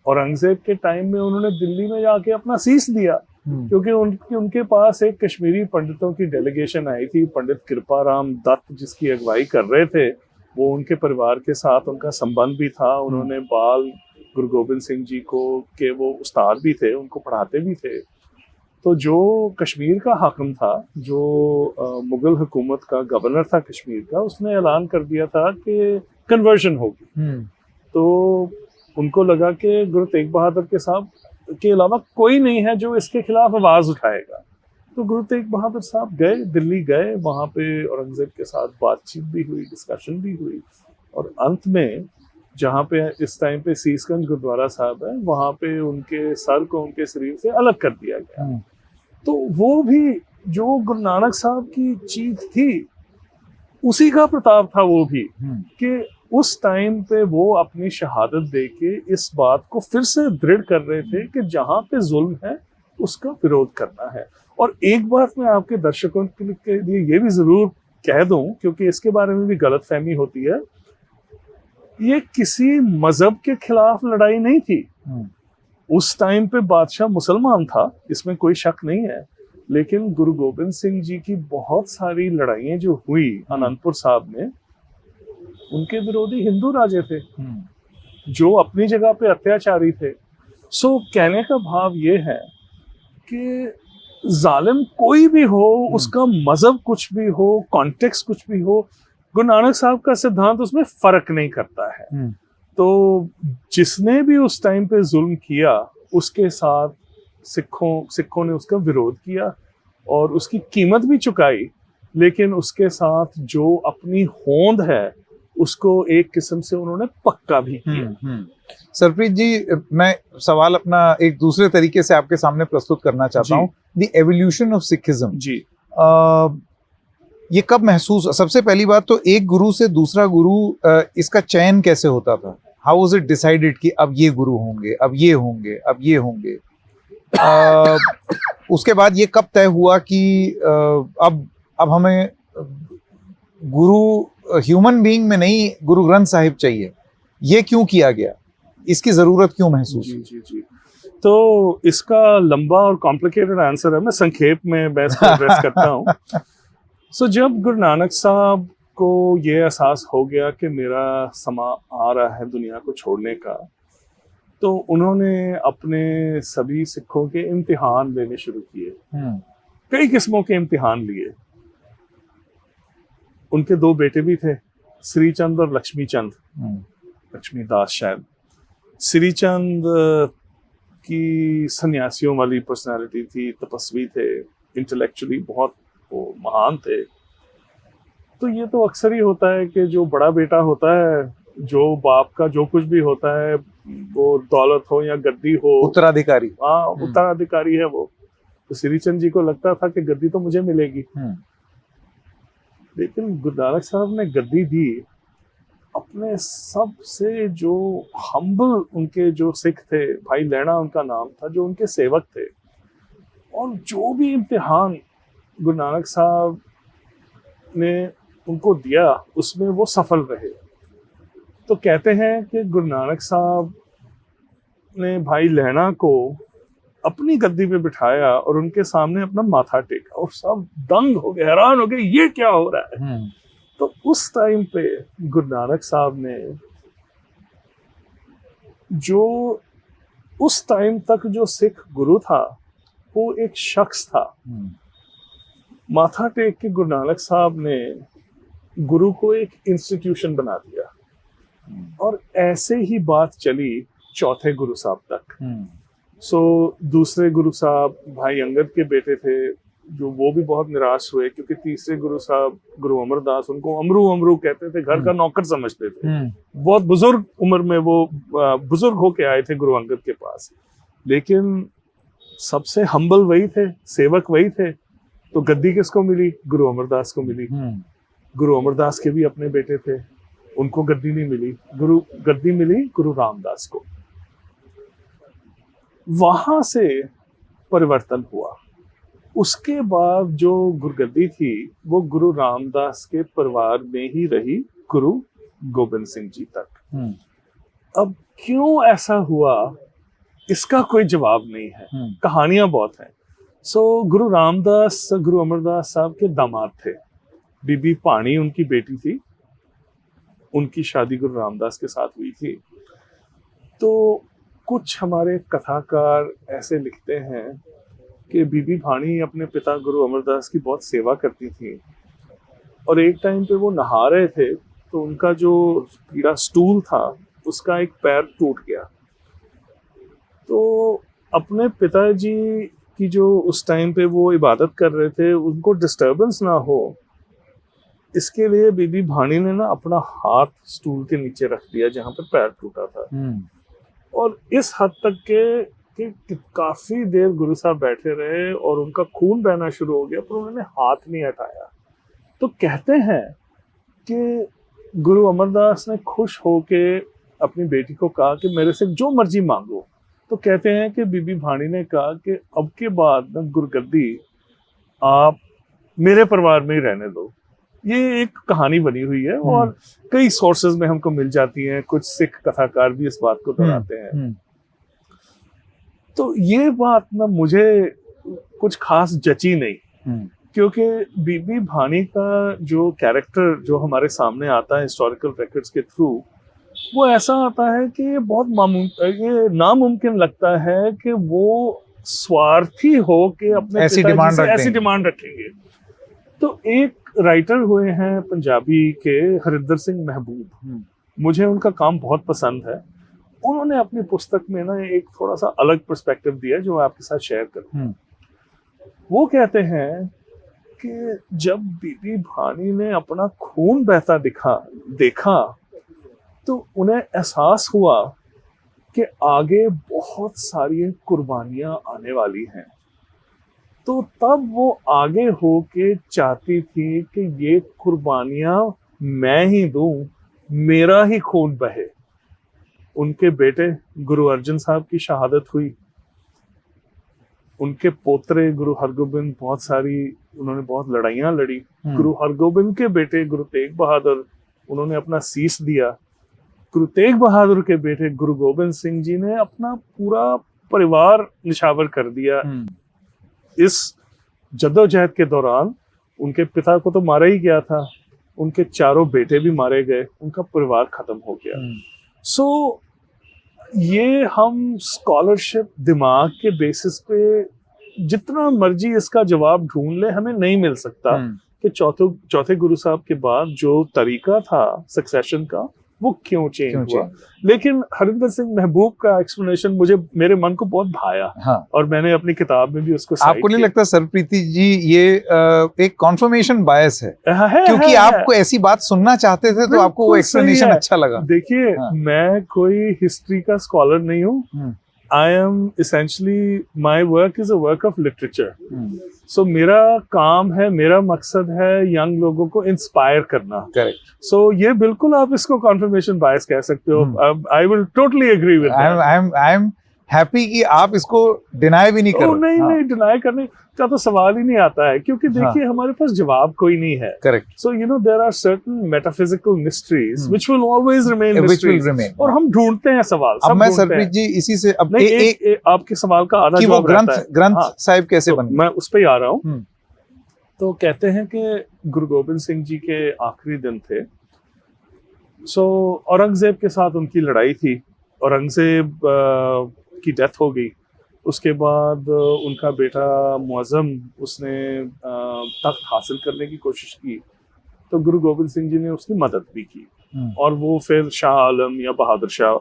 औरंगजेब के टाइम में उन्होंने दिल्ली में जाके अपना शीश दिया, क्योंकि उनके पास एक कश्मीरी पंडितों की डेलीगेशन आई थी। पंडित कृपाराम दत्त जिसकी अगुवाई कर रहे थे, वो उनके परिवार के साथ उनका संबंध भी था। उन्होंने बाल गुरु गोबिंद सिंह जी को के वो उस्ताद भी थे, उनको पढ़ाते भी थे। तो जो कश्मीर का हाकिम था, जो मुगल हुकूमत का गवर्नर था कश्मीर का, उसने ऐलान कर दिया था कि कन्वर्जन होगी। तो उनको लगा कि गुरु तेग बहादुर के साहब के अलावा कोई नहीं है जो इसके खिलाफ आवाज उठाएगा। तो गुरु तेग बहादुर साहब गए, दिल्ली गए, वहाँ पे औरंगजेब के साथ बातचीत भी हुई, डिस्कशन भी हुई, और अंत में जहाँ पे इस टाइम पे सीसगंज गुरुद्वारा साहब है, वहाँ पे उनके सर को उनके शरीर से अलग कर दिया गया। तो वो भी जो गुरु नानक साहब की चीज थी, उसी का प्रताप था वो भी, कि उस टाइम पे वो अपनी शहादत देके इस बात को फिर से दृढ़ कर रहे थे कि जहां पे जुल्म है उसका विरोध करना है। और एक बात मैं आपके दर्शकों के लिए ये भी जरूर कह दूं, क्योंकि इसके बारे में भी गलतफहमी होती है, ये किसी मजहब के खिलाफ लड़ाई नहीं थी। उस टाइम पे बादशाह मुसलमान था, इसमें कोई शक नहीं है, लेकिन गुरु गोबिंद सिंह जी की बहुत सारी लड़ाइयाँ जो हुई आनंदपुर साहब में, उनके विरोधी हिंदू राजे थे जो अपनी जगह पे अत्याचारी थे। सो कहने का भाव ये है कि जालिम कोई भी हो, उसका मजहब कुछ भी हो, कॉन्टेक्स्ट कुछ भी हो, गुरु नानक साहब का सिद्धांत उसमें फर्क नहीं करता है। तो जिसने भी उस टाइम पे जुल्म किया, उसके साथ सिखों ने उसका विरोध किया और उसकी कीमत भी चुकाई, लेकिन उसके साथ जो अपनी होंद है उसको एक किस्म से उन्होंने पक्का भी किया। सरप्रीत जी, मैं सवाल अपना एक दूसरे तरीके से आपके सामने प्रस्तुत करना चाहता हूँ। द एवोल्यूशन ऑफ सिखिज्म जी, ये कब महसूस, सबसे पहली बात तो एक गुरु से दूसरा गुरु, इसका चयन कैसे होता था? हाउ वाज इट डिसाइडेड कि अब ये गुरु होंगे, अब ये होंगे, अब ये होंगे? उसके बाद ये कब तय हुआ कि अब हमें गुरु ह्यूमन बीइंग में नहीं, गुरु ग्रंथ साहिब चाहिए? ये क्यों किया गया? इसकी जरूरत क्यों महसूस? जी। तो इसका लंबा और कॉम्प्लिकेटेड आंसर है, मैं संक्षेप में बहस करता हूँ। सो जब गुरु नानक साहब को ये एहसास हो गया कि मेरा समा आ रहा है दुनिया को छोड़ने का, तो उन्होंने अपने सभी सिखों के इम्तिहान लेने शुरू किए। कई किस्मों के इम्तिहान लिए। उनके 2 बेटे भी थे, श्रीचंद और लक्ष्मीचंद, लक्ष्मीदास शायद। श्रीचंद की सन्यासियों वाली पर्सनालिटी थी, तपस्वी थे, इंटेलेक्चुअली बहुत वो महान थे। तो ये तो अक्सर ही होता है कि जो बड़ा बेटा होता है, जो बाप का जो कुछ भी होता है, वो दौलत हो या गद्दी हो, उत्तराधिकारी, हाँ उत्तराधिकारी है वो। तो श्रीचंद जी को लगता था कि गद्दी तो मुझे मिलेगी। लेकिन गुरु नानक साहब ने गद्दी दी अपने सबसे जो हम्बल, उनके जो सिख थे, भाई लैणा उनका नाम था, जो उनके सेवक थे, और जो भी इम्तिहान गुरु नानक साहब ने उनको दिया उसमें वो सफल रहे। तो कहते हैं कि गुरु नानक साहब ने भाई लहणा को अपनी गद्दी पे बिठाया और उनके सामने अपना माथा टेका और सब दंग हो गए, हैरान हो गए, ये क्या हो रहा है। तो उस टाइम पे गुरु नानक साहब ने जो उस टाइम तक जो सिख गुरु था वो एक शख्स था। माथा टेक के गुरु नानक साहब ने गुरु को एक इंस्टीट्यूशन बना दिया और ऐसे ही बात चली चौथे गुरु साहब तक। सो दूसरे गुरु साहब भाई अंगद के बेटे थे, जो वो भी बहुत निराश हुए क्योंकि तीसरे गुरु साहब गुरु अमरदास, उनको अमरू अमरू कहते थे, घर का नौकर समझते थे। बहुत बुजुर्ग उम्र में वो बुजुर्ग होके आए थे गुरु अंगद के पास, लेकिन सबसे हम्बल वही थे, सेवक वही थे। तो गद्दी किसको मिली? गुरु अमरदास को मिली। गुरु अमरदास के भी अपने बेटे थे, उनको गद्दी नहीं मिली, गद्दी मिली गुरु रामदास को। वहां से परिवर्तन हुआ। उसके बाद जो गुरगद्दी थी वो गुरु रामदास के परिवार में ही रही गुरु गोबिंद सिंह जी तक। अब क्यों ऐसा हुआ इसका कोई जवाब नहीं है, कहानियां बहुत हैं। सो गुरु रामदास गुरु अमरदास साहब के दामाद थे, बीबी पाणी उनकी बेटी थी, उनकी शादी गुरु रामदास के साथ हुई थी। तो कुछ हमारे कथाकार ऐसे लिखते हैं कि बीबी भाणी अपने पिता गुरु अमरदास की बहुत सेवा करती थी और एक टाइम पे वो नहा रहे थे तो उनका जो पीड़ा स्टूल था उसका एक पैर टूट गया। तो अपने पिताजी की जो उस टाइम पे वो इबादत कर रहे थे उनको डिस्टर्बेंस ना हो, इसके लिए बीबी भाणी ने ना अपना हाथ स्टूल के नीचे रख दिया जहाँ पे पैर टूटा था। और इस हद तक कि काफी देर गुरु साहब बैठे रहे और उनका खून बहना शुरू हो गया पर उन्होंने हाथ नहीं हटाया। तो कहते हैं कि गुरु अमरदास ने खुश होके अपनी बेटी को कहा कि मेरे से जो मर्जी मांगो। तो कहते हैं कि बीबी भाणी ने कहा कि अब के बाद ना गुरगद्दी आप मेरे परिवार में ही रहने दो। ये एक कहानी बनी हुई है और कई सोर्सेज में हमको मिल जाती हैं, कुछ सिख कथाकार भी इस बात को दोहराते हैं। तो ये बात ना मुझे कुछ खास जची नहीं, क्योंकि बीबी भाणी का जो कैरेक्टर जो हमारे सामने आता है हिस्टोरिकल रिकॉर्ड्स के थ्रू, वो ऐसा आता है कि ये बहुत ये नामुमकिन लगता है कि वो स्वार्थी हो के अपने ऐसी डिमांड रखेंगे। तो एक राइटर हुए हैं पंजाबी के हरिंदर सिंह महबूब, मुझे उनका काम बहुत पसंद है। उन्होंने अपनी पुस्तक में ना एक थोड़ा सा अलग पर्सपेक्टिव दिया जो आपके साथ शेयर करूं। वो कहते हैं कि जब बीबी भानी ने अपना खून बहता देखा तो उन्हें एहसास हुआ कि आगे बहुत सारी कुर्बानियां आने वाली हैं। तो तब वो आगे होके चाहती थी कि ये कुर्बानियां मैं ही दूं, मेरा ही खून बहे। उनके बेटे गुरु अर्जन साहब की शहादत हुई, उनके पोतरे गुरु हरगोबिंद उन्होंने बहुत लड़ाइयां लड़ी। गुरु हरगोबिंद के बेटे गुरु तेग बहादुर, उन्होंने अपना शीश दिया। गुरु तेग बहादुर के बेटे गुरु गोबिंद सिंह जी ने अपना पूरा परिवार निछावर कर दिया। इस जद्दोजहद के दौरान उनके पिता को तो मारा ही गया था, उनके चारों बेटे भी मारे गए, उनका परिवार खत्म हो गया। सो ये हम स्कॉलरशिप दिमाग के बेसिस पे जितना मर्जी इसका जवाब ढूंढ ले हमें नहीं मिल सकता कि चौथे गुरु साहब के बाद जो तरीका था सक्सेशन का वो क्यों चेंज हुआ। लेकिन हरिंदर सिंह महबूब का एक्सप्लेनेशन मेरे मन को बहुत भाया। हाँ। और मैंने अपनी किताब में भी उसको आपको नहीं लगता सरप्रीति जी ये एक कॉन्फर्मेशन बायस है? क्योंकि आपको ऐसी बात सुनना चाहते थे तो आपको वो एक्सप्लेनेशन अच्छा लगा। देखिए, मैं कोई हिस्ट्री का स्कॉलर नहीं हूँ। I am essentially, my work is a work of literature. So मेरा काम है, मेरा मकसद है यंग लोगों को इंस्पायर करना। Correct. So ये बिल्कुल आप इसको confirmation bias कह सकते हो। I will totally agree with that. Happy कि आप इसको डिनाई भी नहीं कर रहे। नहीं नहीं, डिनाई करने का तो सवाल ही नहीं आता है, क्योंकि देखिए हमारे पास जवाब कोई नहीं है। Correct. So you know there are certain metaphysical mysteries which will always remain mysteries, और हम ढूंढते हैं सवाल। अब मैं सरप्रीत जी इसी से अब एक आपके सवाल का आधा कि वो जवाब रहता है ग्रंथ साहिब कैसे तो बन गए? मैं उस पे ही आ रहा हूँ। तो कहते हैं कि गुरु गोबिंद सिंह जी के आखिरी दिन थे। सो औरंगजेब के साथ उनकी लड़ाई थी, औरंगजेब की डेथ हो गई। उसके बाद उनका बेटा मुअज्जम, उसने तख्त हासिल करने की कोशिश की, तो गुरु गोबिंद सिंह जी ने उसकी मदद भी की, और वो फिर शाह आलम या बहादुर शाह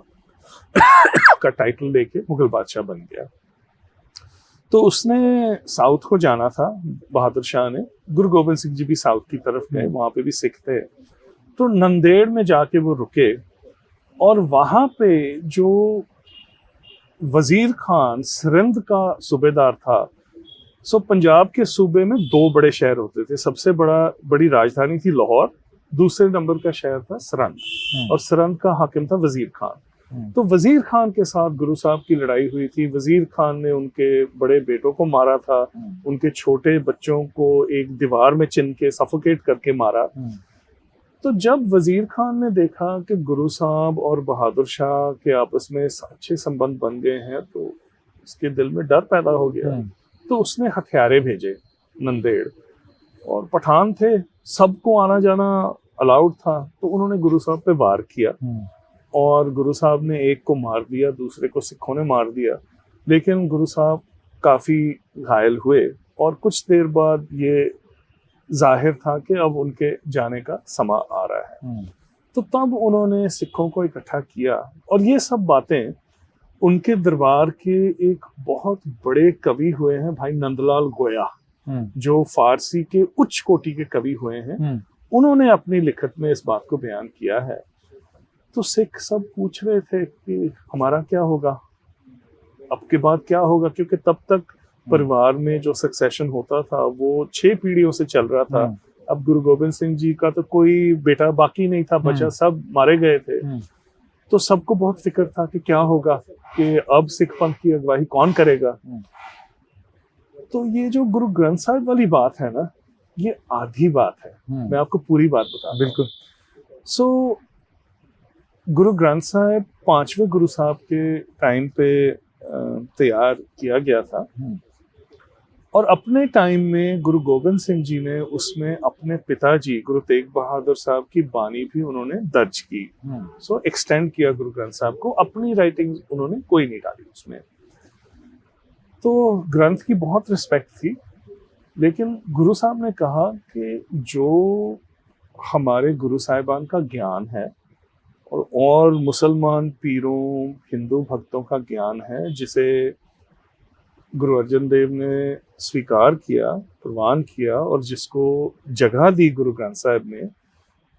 का टाइटल लेके मुगल बादशाह बन गया। तो उसने साउथ को जाना था, बहादुर शाह ने। गुरु गोबिंद सिंह जी भी साउथ की तरफ गए, वहां पे भी सिख थे। तो नंदेड़ में जाके वो रुके, और वहां पे जो वजीर खान सिरंद का सूबेदार था, सो पंजाब के सूबे में दो बड़े शहर होते थे। सबसे बड़ी राजधानी थी लाहौर, दूसरे नंबर का शहर था सरंद, और सरंद का हाकिम था वजीर खान। तो वजीर खान के साथ गुरु साहब की लड़ाई हुई थी। वजीर खान ने उनके बड़े बेटों को मारा था, उनके छोटे बच्चों को एक दीवार में चिन के सफोकेट करके मारा। तो जब वजीर खान ने देखा कि गुरु साहब और बहादुर शाह के आपस में अच्छे संबंध बन गए हैं, तो उसके दिल में डर पैदा हो गया। तो उसने हथियारे भेजे नंदेड़, और पठान थे, सबको आना जाना अलाउड था। तो उन्होंने गुरु साहब पे वार किया, और गुरु साहब ने एक को मार दिया, दूसरे को सिखों ने मार दिया। लेकिन गुरु साहब काफी घायल हुए, और कुछ देर बाद ये जाहिर था कि अब उनके जाने का समा आ रहा है। तो तब उन्होंने सिखों को इकट्ठा किया, और ये सब बातें उनके दरबार के एक बहुत बड़े कवि हुए हैं, भाई नंदलाल गोया, जो फारसी के उच्च कोटि के कवि हुए हैं। उन्होंने अपनी लिखत में इस बात को बयान किया है। तो सिख सब पूछ रहे थे कि हमारा क्या होगा, अब के बाद क्या होगा, क्योंकि तब तक परिवार में जो सक्सेशन होता था वो 6 पीढ़ियों से चल रहा था। अब गुरु गोबिंद सिंह जी का तो कोई बेटा बाकी नहीं था बचा, सब मारे गए थे। तो सबको बहुत फिक्र था कि क्या होगा, कि अब सिख पंथ की अगुवाई कौन करेगा। तो ये जो गुरु ग्रंथ साहिब वाली बात है ना, ये आधी बात है, मैं आपको पूरी बात बता। बिल्कुल। सो गुरु ग्रंथ साहिब 5वें गुरु साहब के टाइम पे तैयार किया गया था, और अपने टाइम में गुरु गोबिंद सिंह जी ने उसमें अपने पिताजी गुरु तेग बहादुर साहब की बानी भी उन्होंने दर्ज की। सो एक्सटेंड किया गुरु ग्रंथ साहब को, अपनी राइटिंग उन्होंने कोई नहीं डाली उसमें। तो ग्रंथ की बहुत रिस्पेक्ट थी, लेकिन गुरु साहब ने कहा कि जो हमारे गुरु साहिबान का ज्ञान है, और मुसलमान पीरों हिंदू भक्तों का ज्ञान है, जिसे गुरु अर्जन देव ने स्वीकार किया, प्रवान किया, और जिसको जगह दी गुरु ग्रंथ साहिब में,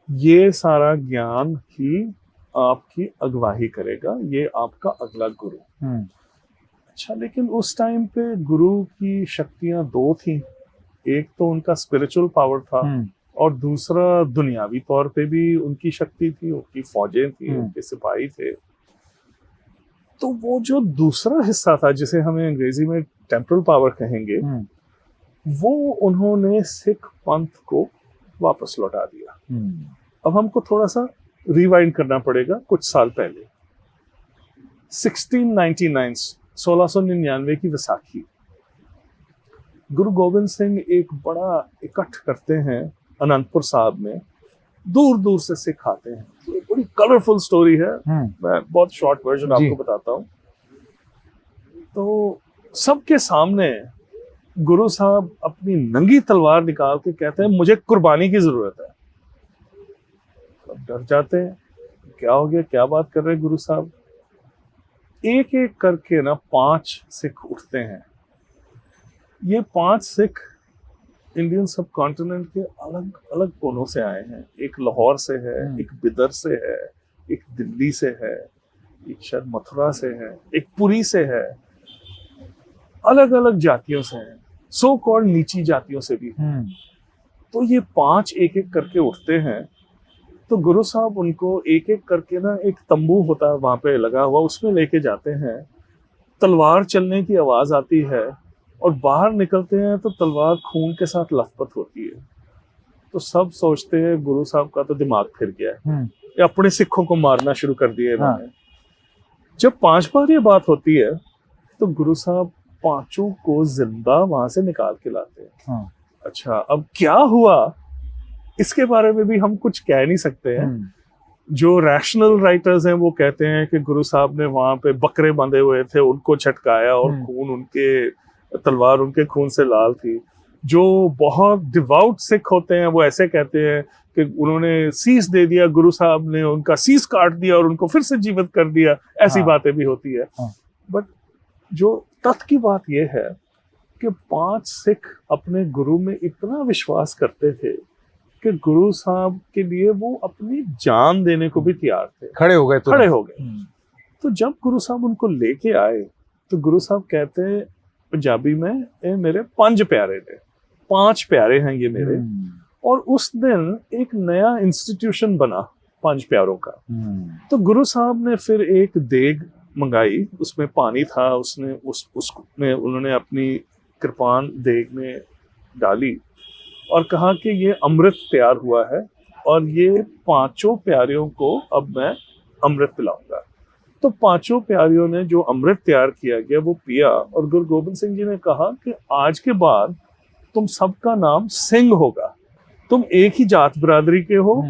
ये सारा ज्ञान ही आपकी अगवाही करेगा, ये आपका अगला गुरु। अच्छा, लेकिन उस टाइम पे गुरु की शक्तियां दो थी। एक तो उनका स्पिरिचुअल पावर था, और दूसरा दुनियावी तौर पे भी उनकी शक्ति थी, उनकी फौजें थी, उनके सिपाही थे। तो वो जो दूसरा हिस्सा था, जिसे हमें अंग्रेजी में टेम्परल पावर कहेंगे, वो उन्होंने सिख पंथ को वापस लौटा दिया। अब हमको थोड़ा सा रिवाइंड करना पड़ेगा कुछ साल पहले। 1699 की वैसाखी, गुरु गोबिंद सिंह एक बड़ा इकट्ठ करते हैं अनंतपुर साहब में, दूर दूर से सिख आते हैं। तो एक बड़ी कलरफुल स्टोरी है, मैं बहुत शॉर्ट वर्जन आपको बताता हूँ। तो सबके सामने गुरु साहब अपनी नंगी तलवार निकाल के कहते हैं, मुझे कुर्बानी की जरूरत है। सब डर जाते हैं, क्या हो गया, क्या बात कर रहे हैं गुरु साहब। एक एक करके ना 5 सिख उठते हैं। ये 5 सिख इंडियन सब कॉन्टिनेंट के अलग अलग कोनों से आए हैं। एक लाहौर से है, एक बिदर से है, एक दिल्ली से है, एक शायद मथुरा से है, एक पुरी से है। अलग अलग जातियों से हैं, सो कॉल्ड नीची जातियों से भी। तो ये 5 एक एक करके उठते हैं। तो गुरु साहब उनको एक एक करके ना, एक तंबू होता है वहां पे लगा हुआ, उसमें लेके जाते हैं। तलवार चलने की आवाज आती है और बाहर निकलते हैं तो तलवार खून के साथ लथपथ होती है, तो सब सोचते हैं गुरु साहब का तो दिमाग फिर गया है, ये अपने सिखों को मारना शुरू कर दिया इन्होंने। जब 5 बार ये बात होती है तो गुरु साहब पांचों को जिंदा वहां से निकाल के लाते हैं। अच्छा, अब क्या हुआ इसके बारे में भी हम कुछ कह नहीं सकते हैं। जो रैशनल राइटर्स हैं वो कहते हैं कि गुरु साहब ने वहां पे बकरे बंधे हुए थे, उनको छटकाया और खून उनके, तलवार उनके खून से लाल थी। जो बहुत डिवाउट सिख होते हैं वो ऐसे कहते हैं कि उन्होंने सीस दे दिया, गुरु साहब ने उनका सीस काट दिया और उनको फिर से जीवित कर दिया, ऐसी बातें भी होती है। बट जो तथ्य की बात यह है कि 5 सिख अपने गुरु में इतना विश्वास करते थे कि गुरु साहब के लिए वो अपनी जान देने को भी तैयार थे, खड़े हो गए। तो जब गुरु साहब उनको लेके आए तो गुरु साहब कहते हैं पंजाबी में, ए मेरे 5 प्यारे ने, 5 प्यारे हैं ये मेरे। और उस दिन एक नया इंस्टीट्यूशन बना 5 प्यारों का। तो गुरु साहब ने फिर एक देग मंगाई, उसमें पानी था, उसने उसमें उन्होंने अपनी कृपान देग में डाली और कहा कि ये अमृत तैयार हुआ है और ये 5 प्यारियों को अब मैं अमृत पिलाऊंगा। तो 5 प्यारियों ने जो अमृत तैयार किया गया वो पिया और गुरु गोबिंद सिंह जी ने कहा कि आज के बाद तुम सबका नाम सिंह होगा, तुम एक ही जात बिरादरी के हो,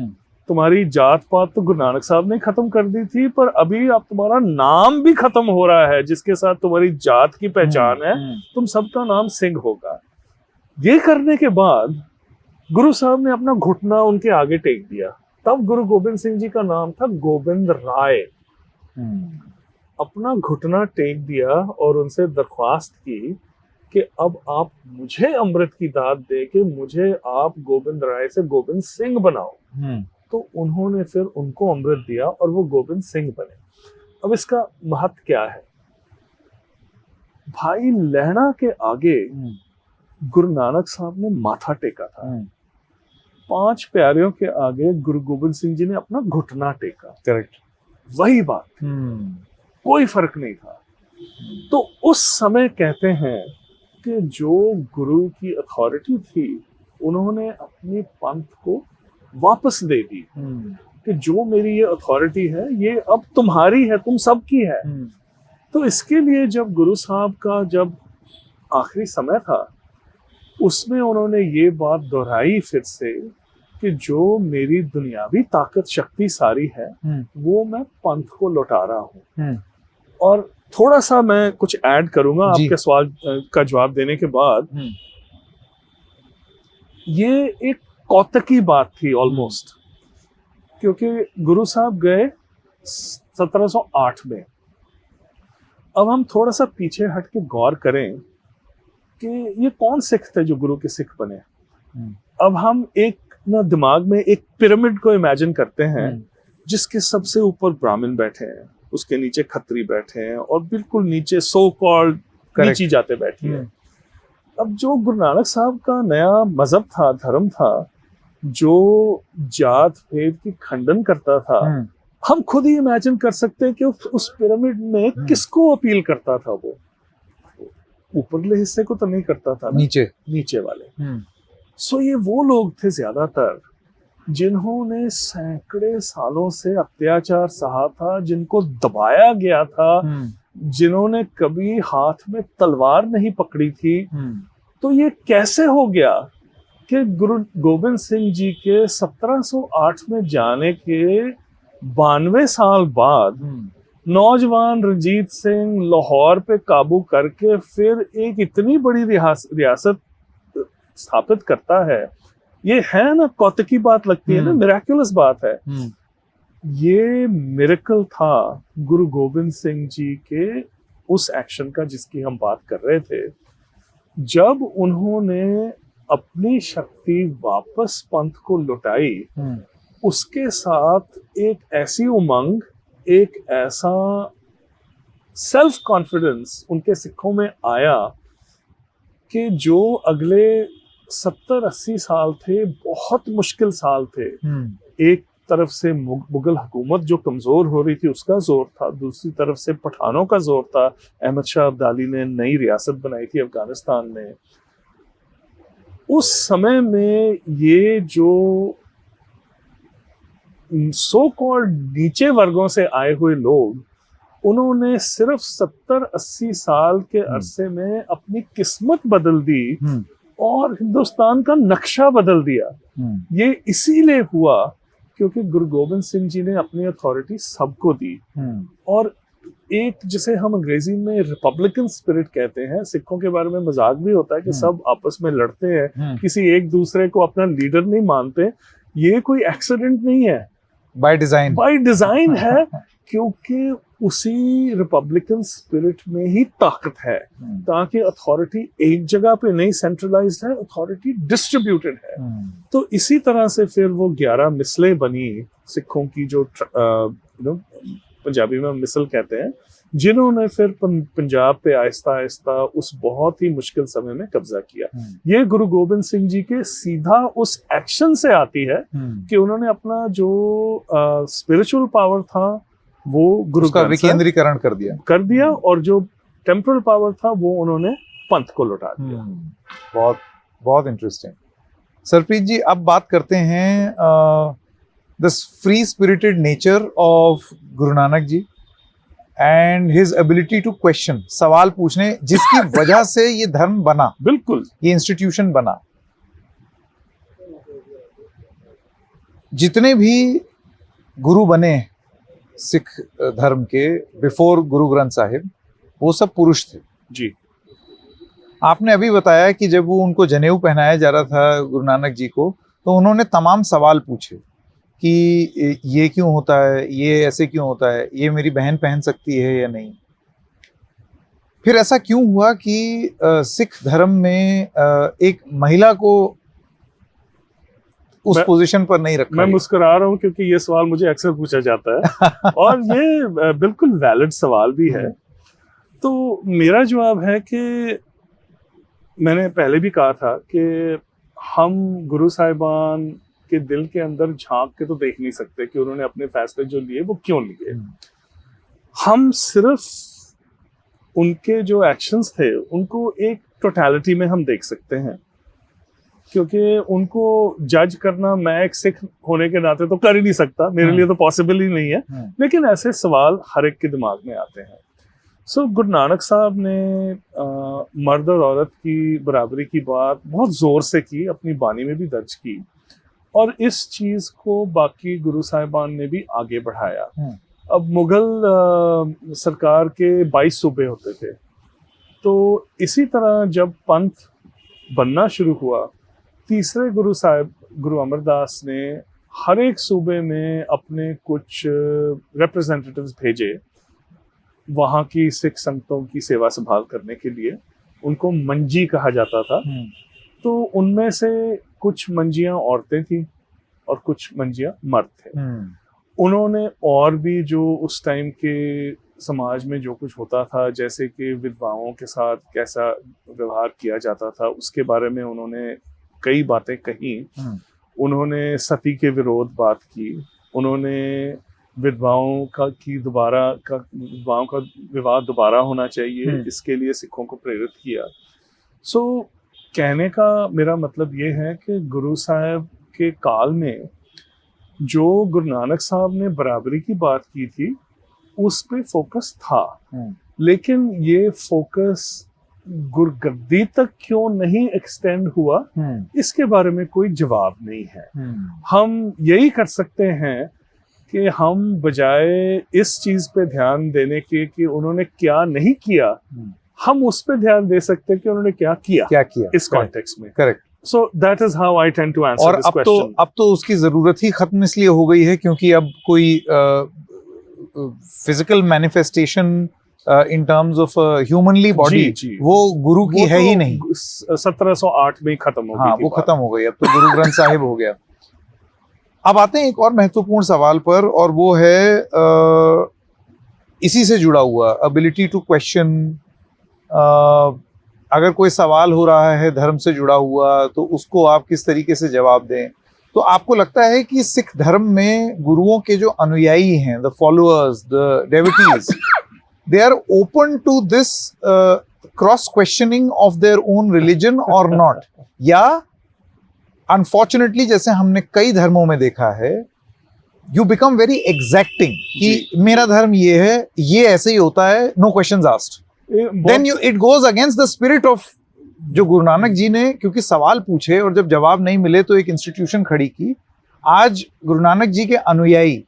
तुम्हारी जात पात तो गुरु नानक साहब ने खत्म कर दी थी, पर अभी अब तुम्हारा नाम भी खत्म हो रहा है जिसके साथ तुम्हारी जात की पहचान है, तुम सबका नाम सिंह होगा। ये करने के बाद गुरु साहब ने अपना घुटना उनके आगे टेक दिया। तब गुरु गोबिंद सिंह जी का नाम था गोविंद राय। अपना घुटना टेक दिया और उनसे दरख्वास्त की कि अब आप मुझे अमृत की दात दे के मुझे आप गोविंद राय से गोविंद सिंह बनाओ। तो उन्होंने फिर उनको अमृत दिया और वो गोविंद सिंह बने। अब इसका महत्व क्या है? भाई लहणा के आगे गुरु नानक साहब ने माथा टेका था, 5 प्यारियों के आगे गुरु गोबिंद सिंह जी ने अपना घुटना टेका। करेक्ट, वही बात, कोई फर्क नहीं था। तो उस समय कहते हैं कि जो गुरु की अथॉरिटी थी उन्होंने अपनी पंथ को वापस दे दी कि जो मेरी ये अथॉरिटी है ये अब तुम्हारी है, तुम सबकी है। तो इसके लिए जब गुरु साहब का जब आखिरी समय था उसमें उन्होंने ये बात दोहराई फिर से कि जो मेरी दुनियावी ताकत शक्ति सारी है वो मैं पंथ को लौटा रहा हूँ। और थोड़ा सा मैं कुछ ऐड करूंगा आपके सवाल का जवाब देने के बाद। ये एक कौतकी बात थी ऑलमोस्ट, क्योंकि गुरु साहब गए 1708 में। अब हम थोड़ा सा पीछे हट के गौर करें कि ये कौन सिख थे जो गुरु के सिख बने। अब हम एक ना दिमाग में एक पिरामिड को इमेजिन करते हैं जिसके सबसे ऊपर ब्राह्मण बैठे हैं, उसके नीचे खत्री बैठे हैं और बिल्कुल नीचे सो कॉल्ड नीची जाते बैठी है। अब जो गुरु नानक साहब का नया मजहब था, धर्म था, जो जात भेद की खंडन करता था, हम खुद ही इमेजिन कर सकते हैं कि उस पिरामिड में किसको अपील करता था। वो ऊपरले हिस्से को तो नहीं करता था, नीचे वाले। सो ये वो लोग थे ज्यादातर जिन्होंने सैकड़े सालों से अत्याचार सहा था, जिनको दबाया गया था, जिन्होंने कभी हाथ में तलवार नहीं पकड़ी थी। तो ये कैसे हो गया कि गुरु गोबिंद सिंह जी के 1708 में जाने के 92 साल बाद नौजवान रंजीत सिंह लाहौर पे काबू करके फिर एक इतनी बड़ी रियासत स्थापित करता है। ये है ना कौतुकी बात लगती है ना, मिरेकुलस बात है। ये मिरेकल था गुरु गोबिंद सिंह जी के उस एक्शन का जिसकी हम बात कर रहे थे। जब उन्होंने अपनी शक्ति वापस पंथ को लौटाई, उसके साथ एक ऐसी उमंग, एक ऐसा सेल्फ कॉन्फिडेंस उनके सिखों में आया कि जो अगले 70-80 साल थे बहुत मुश्किल साल थे। एक तरफ से मुगल हुकूमत जो कमज़ोर हो रही थी उसका जोर था, दूसरी तरफ से पठानों का जोर था। अहमद शाह अब्दाली ने नई रियासत बनाई थी अफगानिस्तान में। उस समय में ये जो सो कॉल्ड नीचे वर्गों से आए हुए लोग, उन्होंने सिर्फ 70-80 साल के अरसे में अपनी किस्मत बदल दी और हिंदुस्तान का नक्शा बदल दिया। ये इसीलिए हुआ क्योंकि गुरु गोबिंद सिंह जी ने अपनी अथॉरिटी सबको दी। और एक जिसे हम अंग्रेजी में रिपब्लिकन स्पिरिट कहते हैं, सिखों के बारे में मजाक भी होता है कि सब आपस में लड़ते हैं, किसी एक दूसरे को अपना लीडर नहीं मानते। ये कोई एक्सीडेंट नहीं है, बाय डिजाइन है, क्योंकि उसी रिपब्लिकन स्पिरिट में ही ताकत है, ताकि अथॉरिटी एक जगह पे नहीं सेंट्रलाइज्ड है, अथॉरिटी डिस्ट्रीब्यूटेड है। तो इसी तरह से फिर वो 11 मिसलें बनी सिखों की, जो पंजाबी में मिसल कहते हैं, जिन्होंने फिर पंजाब पे आहिस्ता आहिस्ता उस बहुत ही मुश्किल समय में कब्जा किया। ये गुरु गोबिंद सिंह जी के सीधा उस एक्शन से आती है कि उन्होंने अपना जो स्पिरिचुअल पावर था वो गुरु का विकेंद्रीकरण कर दिया और जो टेम्पोरल पावर था वो उन्होंने पंथ को लौटा दिया। बहुत बहुत इंटरेस्टिंग। सरप्रीत जी, अब बात करते हैं the free spirited nature of Guru Nanak ji and his ability to question, सवाल पूछने, जिसकी वजह से ये धर्म बना, बिल्कुल ये इंस्टीट्यूशन बना। जितने भी गुरु बने सिख धर्म के बिफोर गुरु ग्रंथ साहिब, वो सब पुरुष थे जी। आपने अभी बताया कि जब वो उनको जनेऊ पहनाया जा रहा था गुरु नानक जी को, तो उन्होंने तमाम सवाल पूछे कि ये क्यों होता है, ये ऐसे क्यों होता है, ये मेरी बहन पहन सकती है या नहीं। फिर ऐसा क्यों हुआ कि सिख धर्म में एक महिला को उस पोजीशन पर नहीं रखा? मैं मुस्कुरा रहा हूँ क्योंकि ये सवाल मुझे अक्सर पूछा जाता है और ये बिल्कुल वैलिड सवाल भी है। तो मेरा जवाब है कि मैंने पहले भी कहा था कि हम गुरु साहिबान के दिल के अंदर झांक के तो देख नहीं सकते कि उन्होंने अपने फैसले जो लिए वो क्यों लिए। हम सिर्फ उनके जो एक्शंस थे उनको एक टोटलिटी में हम देख सकते हैं, क्योंकि उनको जज करना मैं एक सिख होने के नाते तो कर ही नहीं सकता, मेरे लिए तो पॉसिबल ही नहीं है। लेकिन ऐसे सवाल हर एक के दिमाग में आते हैं। सो गुरु नानक साहब ने मर्द और औरत की बराबरी की बात बहुत जोर से की, अपनी बानी में भी दर्ज की, और इस चीज को बाकी गुरु साहिबान ने भी आगे बढ़ाया। अब मुगल सरकार के 22 सूबे होते थे, तो इसी तरह जब पंथ बनना शुरू हुआ, तीसरे गुरु साहिब गुरु अमरदास ने हर एक सूबे में अपने कुछ रिप्रेजेंटेटिव्स भेजे वहाँ की सिख संगतों की सेवा संभाल करने के लिए। उनको मंजी कहा जाता था। तो उनमें से कुछ मंजियां औरतें थी और कुछ मंजियां मर्द थे। उन्होंने और भी जो उस टाइम के समाज में जो कुछ होता था, जैसे कि विधवाओं के साथ कैसा व्यवहार किया जाता था, उसके बारे में उन्होंने कई बातें कही। उन्होंने सती के विरोध बात की, उन्होंने विधवाओं का विवाह दोबारा होना चाहिए, इसके लिए सिखों को प्रेरित किया। सो कहने का मेरा मतलब ये है कि गुरु साहब के काल में जो गुरु नानक साहब ने बराबरी की बात की थी उस पे फोकस था, लेकिन ये फोकस गुरगद्दी तक क्यों नहीं एक्सटेंड हुआ, इसके बारे में कोई जवाब नहीं है। हम यही कर सकते हैं कि हम बजाय इस चीज पे ध्यान देने के कि उन्होंने क्या नहीं किया, हम उस पे ध्यान दे सकते हैं कि उन्होंने क्या किया इस कॉन्टेक्स्ट में। Correct. So that is how I tend to answer this question. अब तो उसकी जरूरत ही खत्म इसलिए हो गई है क्योंकि अब कोई physical manifestation in terms of humanly body वो गुरु की है ही नहीं। 1708 में खत्म हो गई। हाँ, वो खत्म हो गई। अब तो गुरु ग्रंथ साहिब हो गया। अब आते हैं एक और महत्वपूर्ण सवाल पर, और वो है इसी से जुड़ा हुआ एबिलिटी टू क्वेश्चन। अगर कोई सवाल हो रहा है धर्म से जुड़ा हुआ, तो उसको आप किस तरीके से जवाब दें। तो आपको लगता है कि सिख धर्म में गुरुओं के जो अनुयायी हैं, the followers, the devotees, they are open to this cross questioning of their own religion or not? या अनफॉर्चुनेटली जैसे हमने कई धर्मों में देखा है, यू बिकम वेरी एग्जैक्टिंग कि मेरा धर्म ये है, ये ऐसे ही होता है, no questions asked, then you it goes against the spirit of जो गुरु नानक जी ने, क्योंकि सवाल पूछे और जब जवाब नहीं मिले तो एक इंस्टीट्यूशन खड़ी की। आज गुरु नानक जी के अनुयायी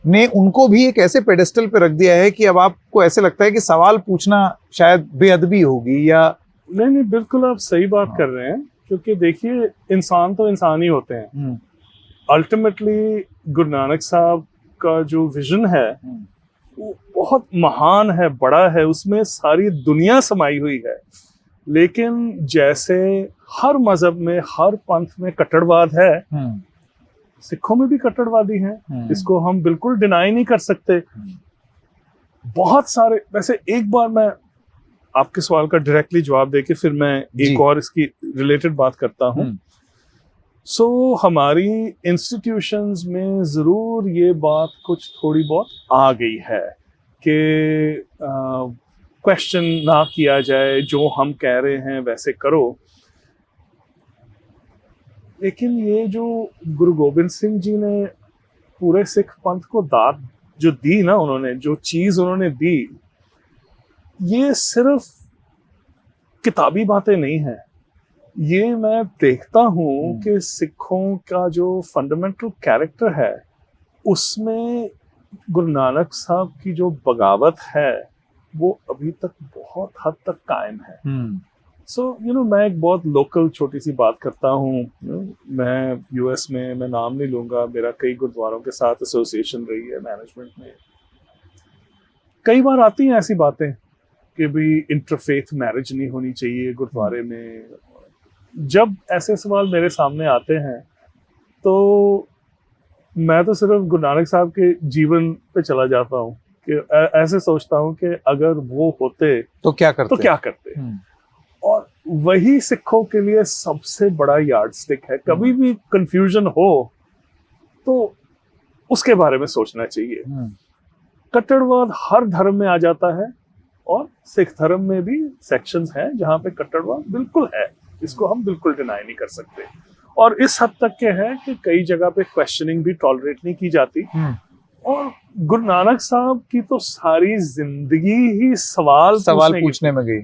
ने उनको भी एक ऐसे पेडेस्टल पे रख दिया है कि अब आपको ऐसे लगता है कि सवाल पूछना शायद बेअदबी होगी या नहीं, बिल्कुल आप सही बात कर रहे हैं, क्योंकि देखिए इंसान तो इंसान ही होते हैं। अल्टीमेटली गुरु नानक साहब का जो विजन है वो बहुत महान है, बड़ा है, उसमें सारी दुनिया समाई हुई है। लेकिन जैसे हर मजहब में, हर पंथ में कट्टरवाद है, सिखों में भी कट्टरवादी हैं, इसको हम बिल्कुल डिनाई नहीं कर सकते। बहुत सारे, वैसे एक बार मैं आपके सवाल का डायरेक्टली जवाब देके फिर मैं एक और इसकी रिलेटेड बात करता हूँ। सो हमारी इंस्टीट्यूशंस में जरूर ये बात कुछ थोड़ी बहुत आ गई है कि क्वेश्चन ना किया जाए, जो हम कह रहे हैं वैसे करो। लेकिन ये जो गुरु गोबिंद सिंह जी ने पूरे सिख पंथ को दाद जो दी ना, उन्होंने जो चीज उन्होंने दी, ये सिर्फ किताबी बातें नहीं है। ये मैं देखता हूँ कि सिखों का जो फंडामेंटल कैरेक्टर है उसमें गुरु नानक साहब की जो बगावत है वो अभी तक बहुत हद तक कायम है। सो मैं एक बहुत लोकल छोटी सी बात करता हूँ। मैं यूएस में, मैं नाम नहीं लूंगा, मेरा कई गुरुद्वारों के साथ एसोसिएशन रही है मैनेजमेंट में। कई बार आती हैं ऐसी बातें कि भी इंटरफेथ मैरिज नहीं होनी चाहिए गुरुद्वारे में। जब ऐसे सवाल मेरे सामने आते हैं तो मैं तो सिर्फ गुरु नानक साहब के जीवन पे चला जाता हूँ कि ऐसे सोचता हूँ कि अगर वो होते तो क्या करते। और वही सिखों के लिए सबसे बड़ा यार्डस्टिक है। कभी भी कंफ्यूजन हो तो उसके बारे में सोचना चाहिए। कट्टरवाद हर धर्म में आ जाता है और सिख धर्म में भी सेक्शंस हैं जहां पे कट्टरवाद बिल्कुल है, इसको हम बिल्कुल डिनाई नहीं कर सकते। और इस हद तक के है कि कई जगह पे क्वेश्चनिंग भी टॉलरेट नहीं की जाती। और गुरु नानक साहब की तो सारी जिंदगी ही सवाल पूछने में गई।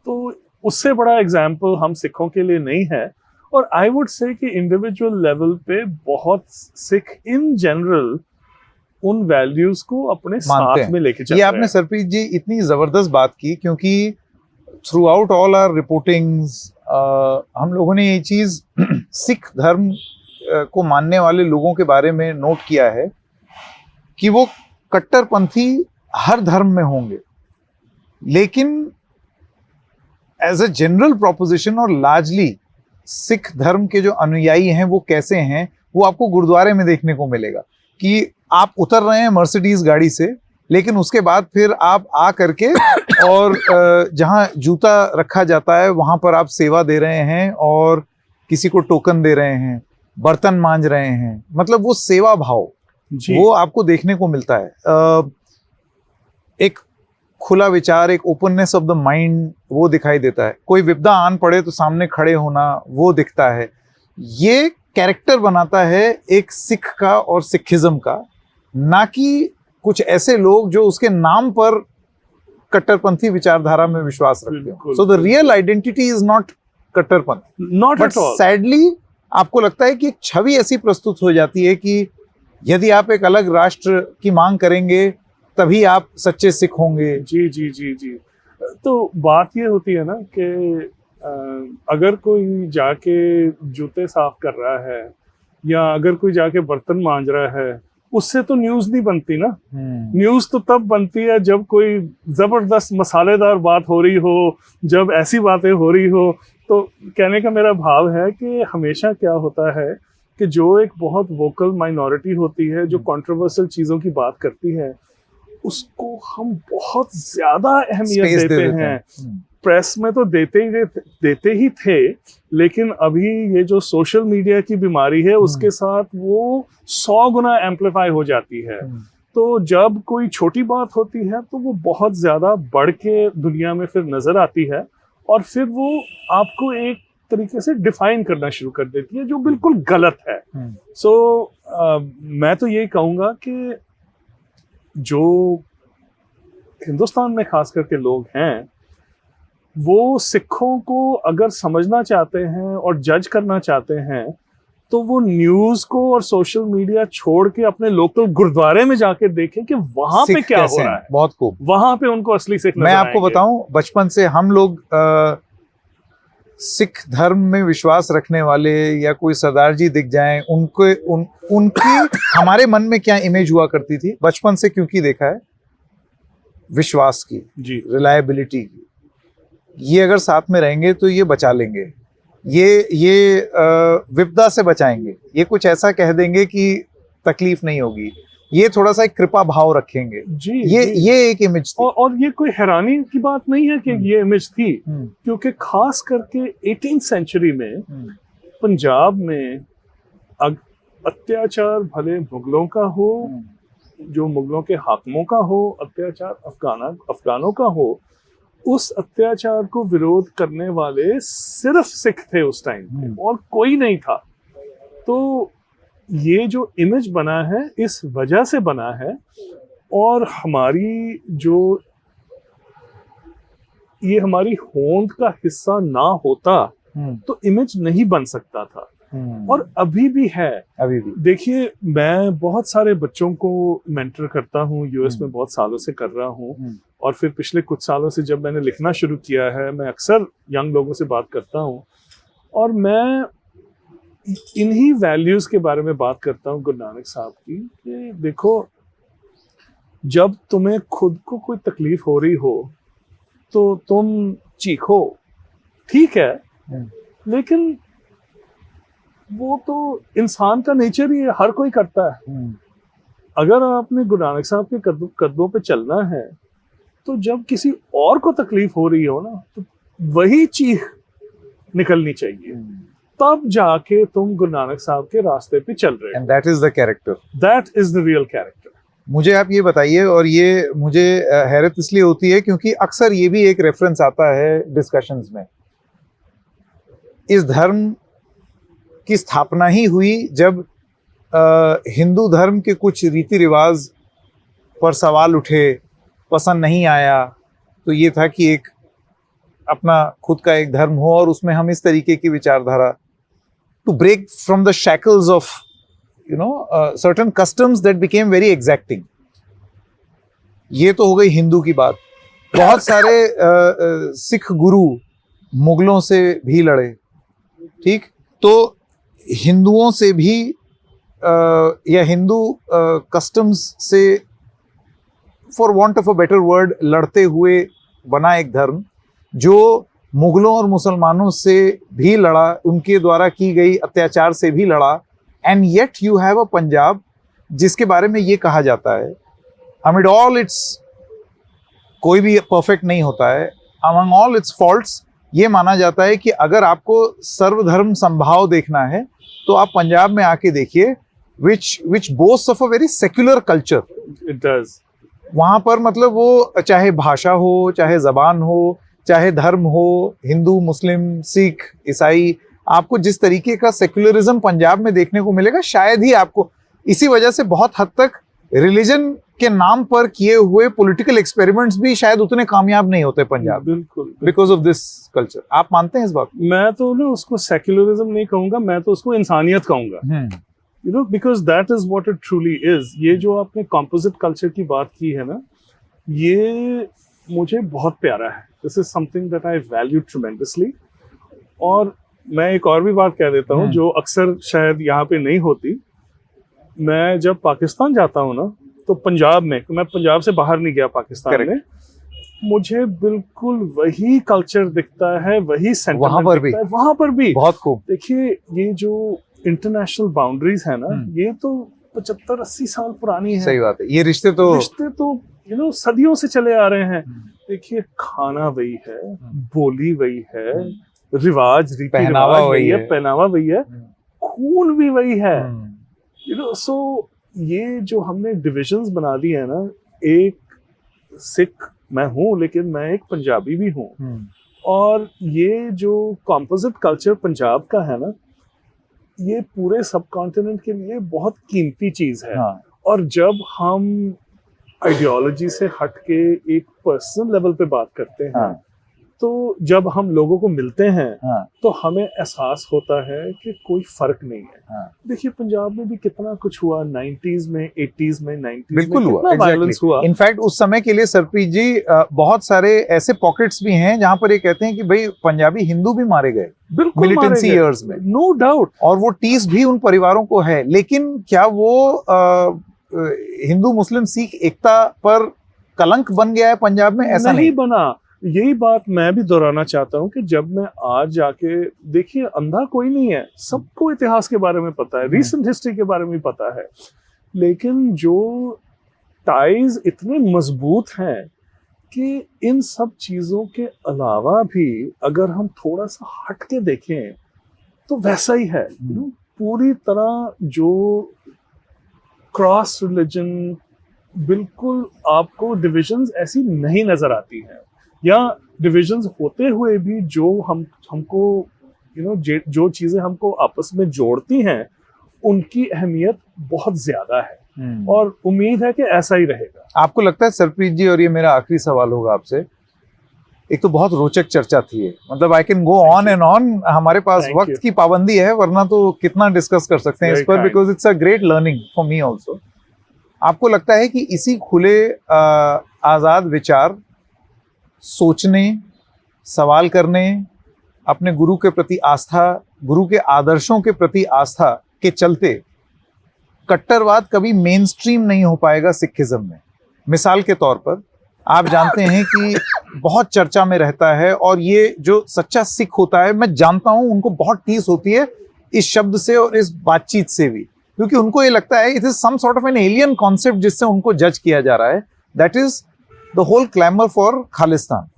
तो उससे बड़ा एग्जाम्पल हम सिखों के लिए नहीं है। और आई वुड से कि इंडिविजुअल लेवल पे बहुत सिख इन जनरल उन वैल्यूज को अपने साथ में लेके चलते हैं। ये आपने सरप्रीत जी इतनी जबरदस्त बात की, क्योंकि throughout all our reportings हम लोगों ने ये चीज सिख धर्म को मानने वाले लोगों के बारे में नोट किया है कि वो कट्टरपंथी हर धर्म में होंगे, लेकिन एज अ जनरल प्रोपोजिशन और लार्जली सिख धर्म के जो अनुयायी हैं वो कैसे हैं, वो आपको गुरुद्वारे में देखने को मिलेगा कि आप उतर रहे हैं मर्सिडीज गाड़ी से, लेकिन उसके बाद फिर आप आ करके और जहां जूता रखा जाता है वहां पर आप सेवा दे रहे हैं और किसी को टोकन दे रहे हैं, बर्तन मांज रहे हैं। मतलब वो सेवा भाव वो आपको देखने को मिलता है। एक खुला विचार, एक ओपननेस ऑफ द माइंड वो दिखाई देता है। कोई विपदा आन पड़े तो सामने खड़े होना वो दिखता है। ये कैरेक्टर बनाता है एक सिख का और सिखिज्म का, ना कि कुछ ऐसे लोग जो उसके नाम पर कट्टरपंथी विचारधारा में विश्वास रखते हैं। So the real identity is not कट्टरपंथ, नॉट एट ऑल। सैडली आपको लगता है कि एक छवि ऐसी प्रस्तुत हो जाती है कि यदि आप एक अलग राष्ट्र की मांग करेंगे तभी आप सच्चे सिख होंगे। जी जी जी जी। तो बात ये होती है ना कि अगर कोई जाके जूते साफ कर रहा है या अगर कोई जाके बर्तन मांज रहा है, उससे तो न्यूज नहीं बनती ना। न्यूज तो तब बनती है जब कोई जबरदस्त मसालेदार बात हो रही हो, जब ऐसी बातें हो रही हो। तो कहने का मेरा भाव है कि हमेशा क्या होता है कि जो एक बहुत वोकल माइनॉरिटी होती है, जो कंट्रोवर्शियल चीजों की बात करती है, उसको हम बहुत ज्यादा अहमियत देते हैं। प्रेस में तो देते ही थे, लेकिन अभी ये जो सोशल मीडिया की बीमारी है उसके साथ वो 100 गुना एम्पलीफाई हो जाती है। तो जब कोई छोटी बात होती है तो वो बहुत ज्यादा बढ़ के दुनिया में फिर नजर आती है और फिर वो आपको एक तरीके से डिफाइन करना शुरू कर देती है जो बिल्कुल गलत है। सो मैं तो यही कहूंगा कि जो हिंदुस्तान में खास करके लोग हैं वो सिखों को अगर समझना चाहते हैं और जज करना चाहते हैं तो वो न्यूज को और सोशल मीडिया छोड़ के अपने लोकल गुरुद्वारे में जाके देखें कि वहां पे क्या हो रहा है। बहुत खूब। वहां पे उनको असली सिख नजर मैं आपको आएंगे। बताऊं, बचपन से हम लोग सिख धर्म में विश्वास रखने वाले या कोई सरदार जी दिख जाएं उनकी हमारे मन में क्या इमेज हुआ करती थी बचपन से, क्योंकि देखा है विश्वास की जी, रिलायबिलिटी की, ये अगर साथ में रहेंगे तो ये बचा लेंगे, ये विपदा से बचाएंगे, ये कुछ ऐसा कह देंगे कि तकलीफ नहीं होगी, ये थोड़ा सा एक कृपा भाव रखेंगे। जी, ये एक इमेज थी। और ये कोई हैरानी की बात नहीं है कि ये इमेज थी, क्योंकि खास करके 18th सेंचुरी में पंजाब में अत्याचार भले मुगलों का हो, जो मुगलों के हाकिमों का हो, अत्याचार अफगानों का हो, उस अत्याचार को विरोध करने वाले सिर्फ सिख थे उस टाइम और कोई नहीं था। तो ये जो इमेज बना है इस वजह से बना है, और हमारी जो ये हमारी होंद का हिस्सा ना होता तो इमेज नहीं बन सकता था, और अभी भी है। अभी भी देखिए, मैं बहुत सारे बच्चों को मेंटर करता हूँ, यूएस में बहुत सालों से कर रहा हूँ, और फिर पिछले कुछ सालों से जब मैंने लिखना शुरू किया है मैं अक्सर यंग लोगों से बात करता हूँ, और मैं इन्हीं वैल्यूज के बारे में बात करता हूँ गुरु नानक साहब की, कि देखो जब तुम्हें खुद को कोई तकलीफ हो रही हो तो तुम चीखो, ठीक है, लेकिन वो तो इंसान का नेचर ही है, हर कोई करता है। अगर आपने गुरु नानक साहब के कदमों पे चलना है तो जब किसी और को तकलीफ हो रही हो ना तो वही चीख निकलनी चाहिए, तब जाके तुम गुरु नानक साहब के रास्ते पे चल रहे हो। And that is the character, that is the real character. मुझे आप ये बताइए, और ये मुझे हैरत इसलिए होती है क्योंकि अक्सर ये भी एक रेफरेंस आता है डिस्कशंस में, इस धर्म की स्थापना ही हुई जब हिंदू धर्म के कुछ रीति रिवाज पर सवाल उठे, पसंद नहीं आया, तो ये था कि एक अपना खुद का एक धर्म हो और उसमें हम इस तरीके की विचारधारा, to break from the shackles of certain customs that became very exacting। ये तो हो गई हिंदू की बात। बहुत सारे सिख गुरु मुगलों से भी लड़े, ठीक, तो हिंदुओं से भी या हिंदू कस्टम्स से, for want of a better word, लड़ते हुए बना एक धर्म जो मुगलों और मुसलमानों से भी लड़ा, उनके द्वारा की गई अत्याचार से भी लड़ा। And yet you have a Punjab जिसके बारे में ये कहा जाता है, अमिड ऑल इट्स, कोई भी परफेक्ट नहीं होता है, अमंग ऑल इट्स फॉल्ट्स, ये माना जाता है कि अगर आपको सर्वधर्म संभाव देखना है तो आप पंजाब में आके देखिए, which boasts of a very secular culture। It does। वहां पर मतलब वो चाहे भाषा हो, चाहे जबान हो, चाहे धर्म हो, हिंदू, मुस्लिम, सिख, ईसाई, आपको जिस तरीके का सेक्युलरिज्म पंजाब में देखने को मिलेगा, शायद ही आपको, इसी वजह से बहुत हद तक रिलीजन के नाम पर किए हुए पॉलिटिकल एक्सपेरिमेंट्स भी शायद उतने कामयाब नहीं होते पंजाब, बिल्कुल, बिकॉज ऑफ दिस कल्चर। आप मानते हैं इस बात? मैं तो ना उसको सेक्युलरिज्म नहीं कहूंगा, मैं तो उसको इंसानियत कहूंगा, because that is what it truly is. ये जो आपने कॉम्पोजिट कल्चर की बात की है ना, ये मुझे बहुत प्यारा है। This is something that I value tremendously. और मैं एक और भी बात कह देता हूँ जो अक्सर शायद यहाँ पे नहीं होती, मैं जब पाकिस्तान जाता हूँ ना तो पंजाब में, मैं पंजाब से बाहर नहीं गया पाकिस्तान में, मुझे बिल्कुल वही कल्चर दिखता है, वही सेंटिमेंट दिखता है वहां पर भी। बहुत खूब। देखिए, ये जो इंटरनेशनल बाउंड्रीज है ना, ये तो 75-80 साल पुरानी है। सही बात है। ये रिश्ते तो सदियों से चले आ रहे हैं। देखिए, खाना वही है, बोली वही है, रिवाज रीति पहनावा रिवाज वही वही है, है। पहनावा वही है, खून भी वही है। हम्म, सो ये जो हमने डिविजन्स बना दी है ना, एक सिख मैं हूँ लेकिन मैं एक पंजाबी भी हूँ, और ये जो कॉम्पोजिट कल्चर पंजाब का है ना, ये पूरे सब कॉन्टिनेंट के लिए बहुत कीमती चीज है। हाँ, और जब हम आइडियोलॉजी से हट के एक पर्सनल लेवल पे बात करते हैं, हाँ, तो जब हम लोगों को मिलते हैं हाँ, तो हमें एहसास होता है कि कोई फर्क नहीं है। हाँ, देखिए, पंजाब में भी कितना कुछ हुआ 90s में, 80s में, 90s बिल्कुल में हुआ, कितना वायलेंस हुआ। इनफैक्ट उस समय के लिए सरप्रीत जी बहुत सारे ऐसे पॉकेट्स भी हैं जहां पर ये कहते हैं कि भाई पंजाबी हिंदू भी मारे गए बिल्कुल मारे मिलिटेंसी गए, ईयर्स में, नो डाउट। और वो टीस भी उन परिवारों को है। लेकिन क्या वो हिंदू मुस्लिम सिख एकता पर कलंक बन गया है पंजाब में? ऐसा नहीं बना। यही बात मैं भी दोहराना चाहता हूँ कि जब मैं आज जाके, देखिए, अंधा कोई नहीं है, सबको इतिहास के बारे में पता है, रीसेंट हिस्ट्री के बारे में पता है, लेकिन जो टाइज इतने मजबूत हैं कि इन सब चीजों के अलावा भी अगर हम थोड़ा सा हट के देखें तो वैसा ही है। पूरी तरह जो क्रॉस रिलीजन, बिल्कुल आपको डिविजन्स ऐसी नहीं नजर आती हैं, या डिविजन्स होते हुए भी जो हमको जो चीजें हमको आपस में जोड़ती हैं उनकी अहमियत बहुत ज्यादा है, और उम्मीद है कि ऐसा ही रहेगा। आपको लगता है सरप्रीत जी, और ये मेरा आखिरी सवाल होगा आपसे, एक तो बहुत रोचक चर्चा थी ये, मतलब I can go on and on, हमारे पास Thank वक्त you. की पाबंदी है, वरना तो कितना डिस्कस कर सकते हैं इस Very पर, kind. Because it's a great learning for me also. आपको लगता है कि इसी खुले आजाद विचार, सोचने, सवाल करने, अपने गुरु के प्रति आस्था, गुरु के आदर्शों के प्रति आस्था के चलते कट्टरवाद कभी मेन स्ट्रीम नहीं हो पाएगा सिखिज्म में? मिसाल के तौर पर आप जानते हैं कि बहुत चर्चा में रहता है, और ये जो सच्चा सिख होता है, मैं जानता हूं उनको बहुत टीस होती है इस शब्द से और इस बातचीत से भी, क्योंकि उनको ये लगता है it is some sort of an alien concept जिससे उनको जज किया जा रहा है, that is the whole clamour for Khalistan.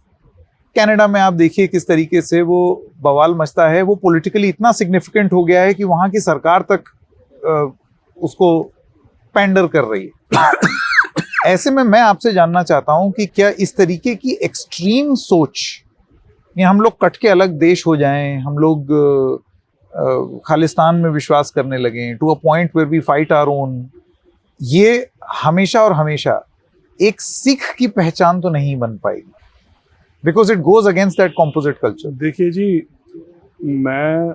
Canada में आप देखिए किस तरीके से वो बवाल मचता है, वो पॉलिटिकली इतना सिग्निफिकेंट हो गया है कि वहां की सरकार तक उसको पैंडर कर रही है। ऐसे में मैं आपसे जानना चाहता हूं कि क्या इस तरीके की एक्सट्रीम सोच, या हम लोग कट के अलग देश हो जाएं, हम लोग खालिस्तान में विश्वास करने लगे to a point where we fight our own, ये हमेशा और हमेशा एक सिख की पहचान तो नहीं बन पाएगी, because it goes against that composite culture. देखिए जी, मैं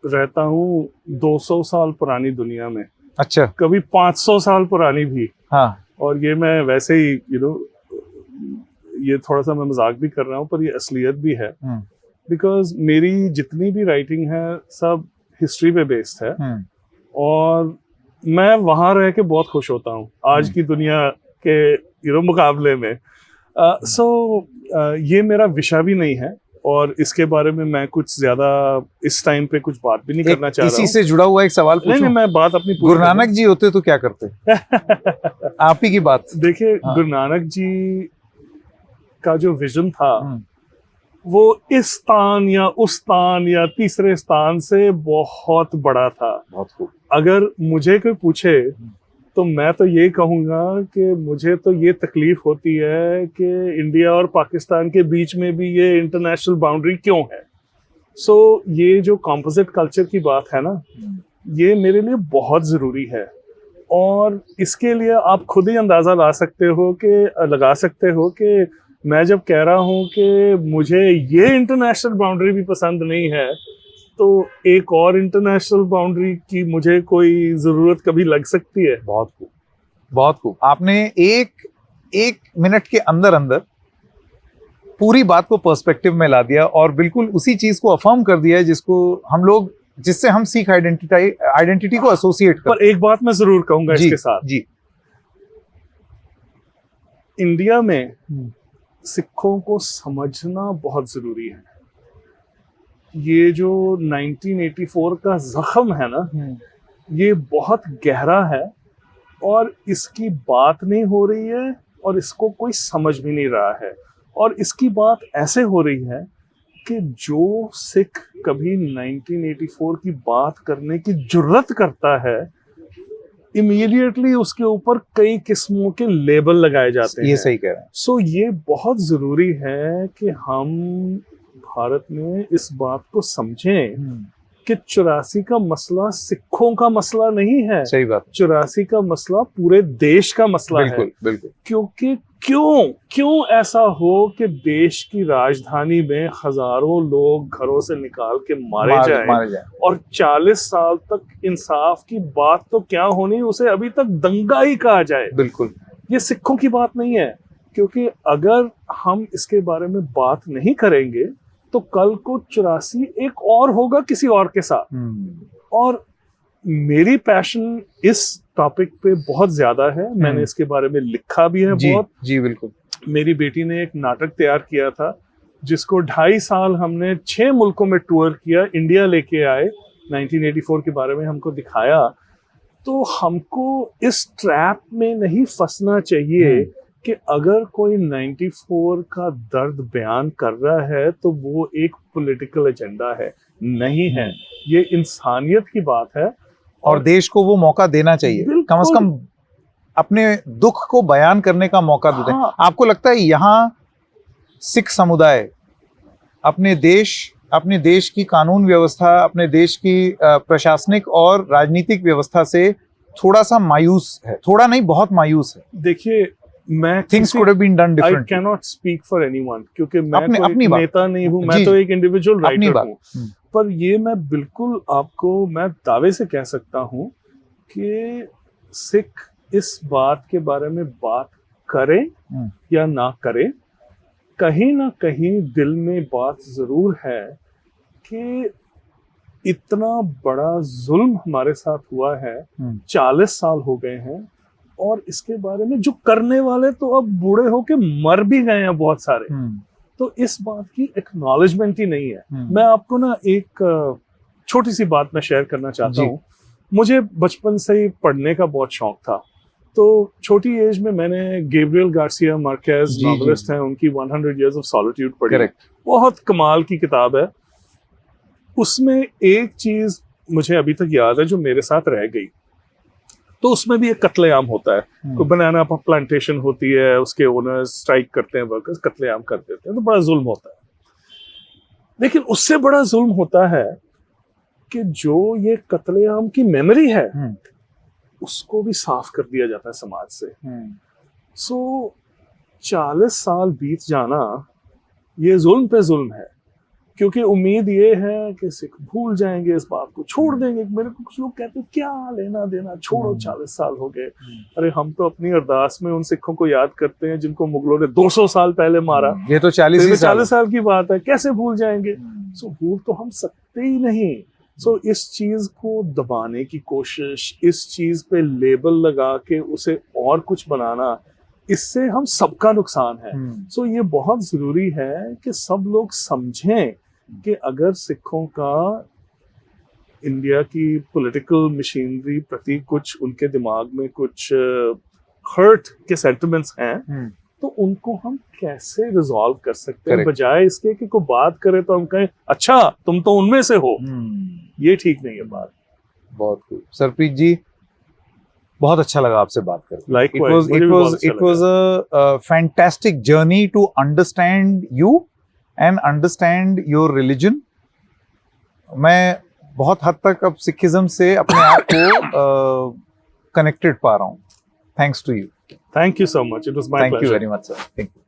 रहता हूँ 200 साल पुरानी दुनिया में, अच्छा, कभी 500 साल पुरानी भी, हाँ, और ये मैं वैसे ही ये थोड़ा सा मैं मजाक भी कर रहा हूँ पर ये असलियत भी है, बिकॉज मेरी जितनी भी राइटिंग है सब हिस्ट्री पे बेस्ड है, और मैं वहां रह के बहुत खुश होता हूँ आज की दुनिया के मुकाबले में। सो ये मेरा विषय भी नहीं है, और इसके बारे में मैं कुछ ज्यादा इस टाइम पे कुछ बात भी नहीं करना चाह रहा हूँ। इसी से जुड़ा हुआ एक सवाल पूछूं? नहीं, मैं बात अपनी गुरु नानक जी होते तो क्या करते? आप ही की बात। देखिए, हाँ। गुरु नानक जी का जो विजन था वो इस स्थान या उस स्थान या तीसरे स्थान से बहुत बड़ा था। बहुत खूब। अगर मुझे कोई पूछे तो मैं तो ये कहूंगा कि मुझे तो ये तकलीफ होती है कि इंडिया और पाकिस्तान के बीच में भी ये इंटरनेशनल बाउंड्री क्यों है। सो ये जो कॉम्पोजिट कल्चर की बात है ना, ये मेरे लिए बहुत ज़रूरी है, और इसके लिए आप खुद ही अंदाज़ा लगा सकते हो कि मैं जब कह रहा हूँ कि मुझे ये इंटरनेशनल बाउंड्री भी पसंद नहीं है, तो एक और इंटरनेशनल बाउंड्री की मुझे कोई ज़रूरत कभी लग सकती है। बहुत खूब, बहुत खूब। आपने एक मिनट के अंदर अंदर पूरी बात को पर्सपेक्टिव में ला दिया, और बिल्कुल उसी चीज को अफर्म कर दिया है जिससे हम सिख आइडेंटिटी को एसोसिएट करते हैं। पर एक बात मैं जरूर कहूंगा इसके साथ जी, इंडिया में सिखों को समझना बहुत जरूरी है। ये जो 1984 का जख्म है ना, ये बहुत गहरा है और इसकी बात नहीं हो रही है, और इसको कोई समझ भी नहीं रहा है। और इसकी बात ऐसे हो रही है कि जो सिख कभी 1984 की बात करने की जुर्रत करता है, इमीडिएटली उसके ऊपर कई किस्मों के लेबल लगाए जाते हैं। ये सही कह रहे हैं। सो ये बहुत जरूरी है कि हम भारत में इस बात को समझें कि 84 का मसला सिखों का मसला नहीं है। सही बात। 84 का मसला पूरे देश का मसला है। बिल्कुल बिल्कुल। क्योंकि क्यों ऐसा हो कि देश की राजधानी में हजारों लोग घरों से निकाल के मारे जाएं और 40 साल तक इंसाफ की बात तो क्या होनी, उसे अभी तक दंगा ही कहा जाए। बिल्कुल, ये सिखों की बात नहीं है। क्योंकि अगर हम इसके बारे में बात नहीं करेंगे तो कल को 84 एक और होगा किसी और के साथ। और मेरी पैशन इस टॉपिक पे बहुत ज्यादा है। मैंने इसके बारे में लिखा भी है बहुत। जी बिल्कुल। मेरी बेटी ने एक नाटक तैयार किया था जिसको 2.5 साल हमने 6 मुल्कों में टूर किया, इंडिया लेके आए, 1984 के बारे में हमको दिखाया। तो हमको इस ट्रैप में नहीं फंसना चाहिए कि अगर कोई 94 का दर्द बयान कर रहा है तो वो एक पॉलिटिकल एजेंडा है। नहीं है, ये इंसानियत की बात है और देश को वो मौका देना चाहिए। कम से कम अपने दुख को बयान करने का मौका देते हैं। आपको लगता है यहाँ सिख समुदाय अपने देश की कानून व्यवस्था, अपने देश की प्रशासनिक और राजनीतिक व्यवस्था से थोड़ा सा मायूस है? थोड़ा नहीं, बहुत मायूस है। देखिए, मैं things could have been done differently. I can not speak for anyone, क्योंकि मैं कोई नेता नहीं हूँ, मैं तो एक इंडिविजुअल राइटर हूँ। पर ये मैं बिल्कुल आपको मैं दावे से कह सकता हूँ कि सिख इस बात के बारे में बात करें या ना करें, कहीं ना कहीं दिल में बात जरूर है कि इतना बड़ा जुल्म हमारे साथ हुआ है, 40 साल हो गए हैं, और इसके बारे में जो करने वाले तो अब बूढ़े होके मर भी गए हैं बहुत सारे। तो इस बात की एक्नॉलेजमेंट ही नहीं है। मैं आपको ना एक छोटी सी बात मैं शेयर करना चाहता हूँ। मुझे बचपन से ही पढ़ने का बहुत शौक था। तो छोटी एज में मैंने गैब्रियल गार्सिया मार्केज नॉवेलिस्ट हैं, उनकी 100 Years of Solitude पढ़ी। बहुत कमाल की किताब है। उसमें एक चीज मुझे अभी तक याद है जो मेरे साथ रह गई। तो उसमें भी एक कत्लेआम होता है। कोई बनाना प्लांटेशन होती है, उसके ओनर्स स्ट्राइक करते हैं, वर्कर्स कत्लेआम कर देते हैं, तो बड़ा जुल्म होता है। लेकिन उससे बड़ा जुल्म होता है कि जो ये कत्लेआम की मेमोरी है उसको भी साफ कर दिया जाता है समाज से। सो 40 साल बीत जाना ये जुल्म पे जुल्म है, क्योंकि उम्मीद ये है कि सिख भूल जाएंगे, इस बात को छोड़ देंगे। मेरे को कुछ लोग कहते हैं क्या लेना देना, छोड़ो, 40 साल हो गए। अरे हम तो अपनी अरदास में उन सिखों को याद करते हैं जिनको मुगलों ने 200 साल पहले मारा। ये तो 40 साल की बात है, कैसे भूल जाएंगे? सो भूल तो हम सकते ही नहीं। सो इस चीज को दबाने की कोशिश, इस चीज पे लेबल लगा के उसे और कुछ बनाना, इससे हम सबका नुकसान है। सो ये बहुत जरूरी है कि सब लोग समझें कि अगर सिखों का इंडिया की पॉलिटिकल मशीनरी प्रति कुछ उनके दिमाग में कुछ हर्ट के सेंटिमेंट्स हैं, तो उनको हम कैसे रिजॉल्व कर सकते हैं, बजाय इसके कि कोई बात करे तो हम कहें अच्छा तुम तो उनमें से हो। ये ठीक नहीं है बात। बहुत खूब सरप्रीत जी, बहुत अच्छा लगा आपसे बात करके। It was a fantastic journey to understand you and understand your religion. मैं बहुत हद तक अब सिखिज्म से अपने आप को कनेक्टेड पा रहा हूँ। Thanks to you. Thank you so much. It was my pleasure. Thank you very much, sir. Thank you.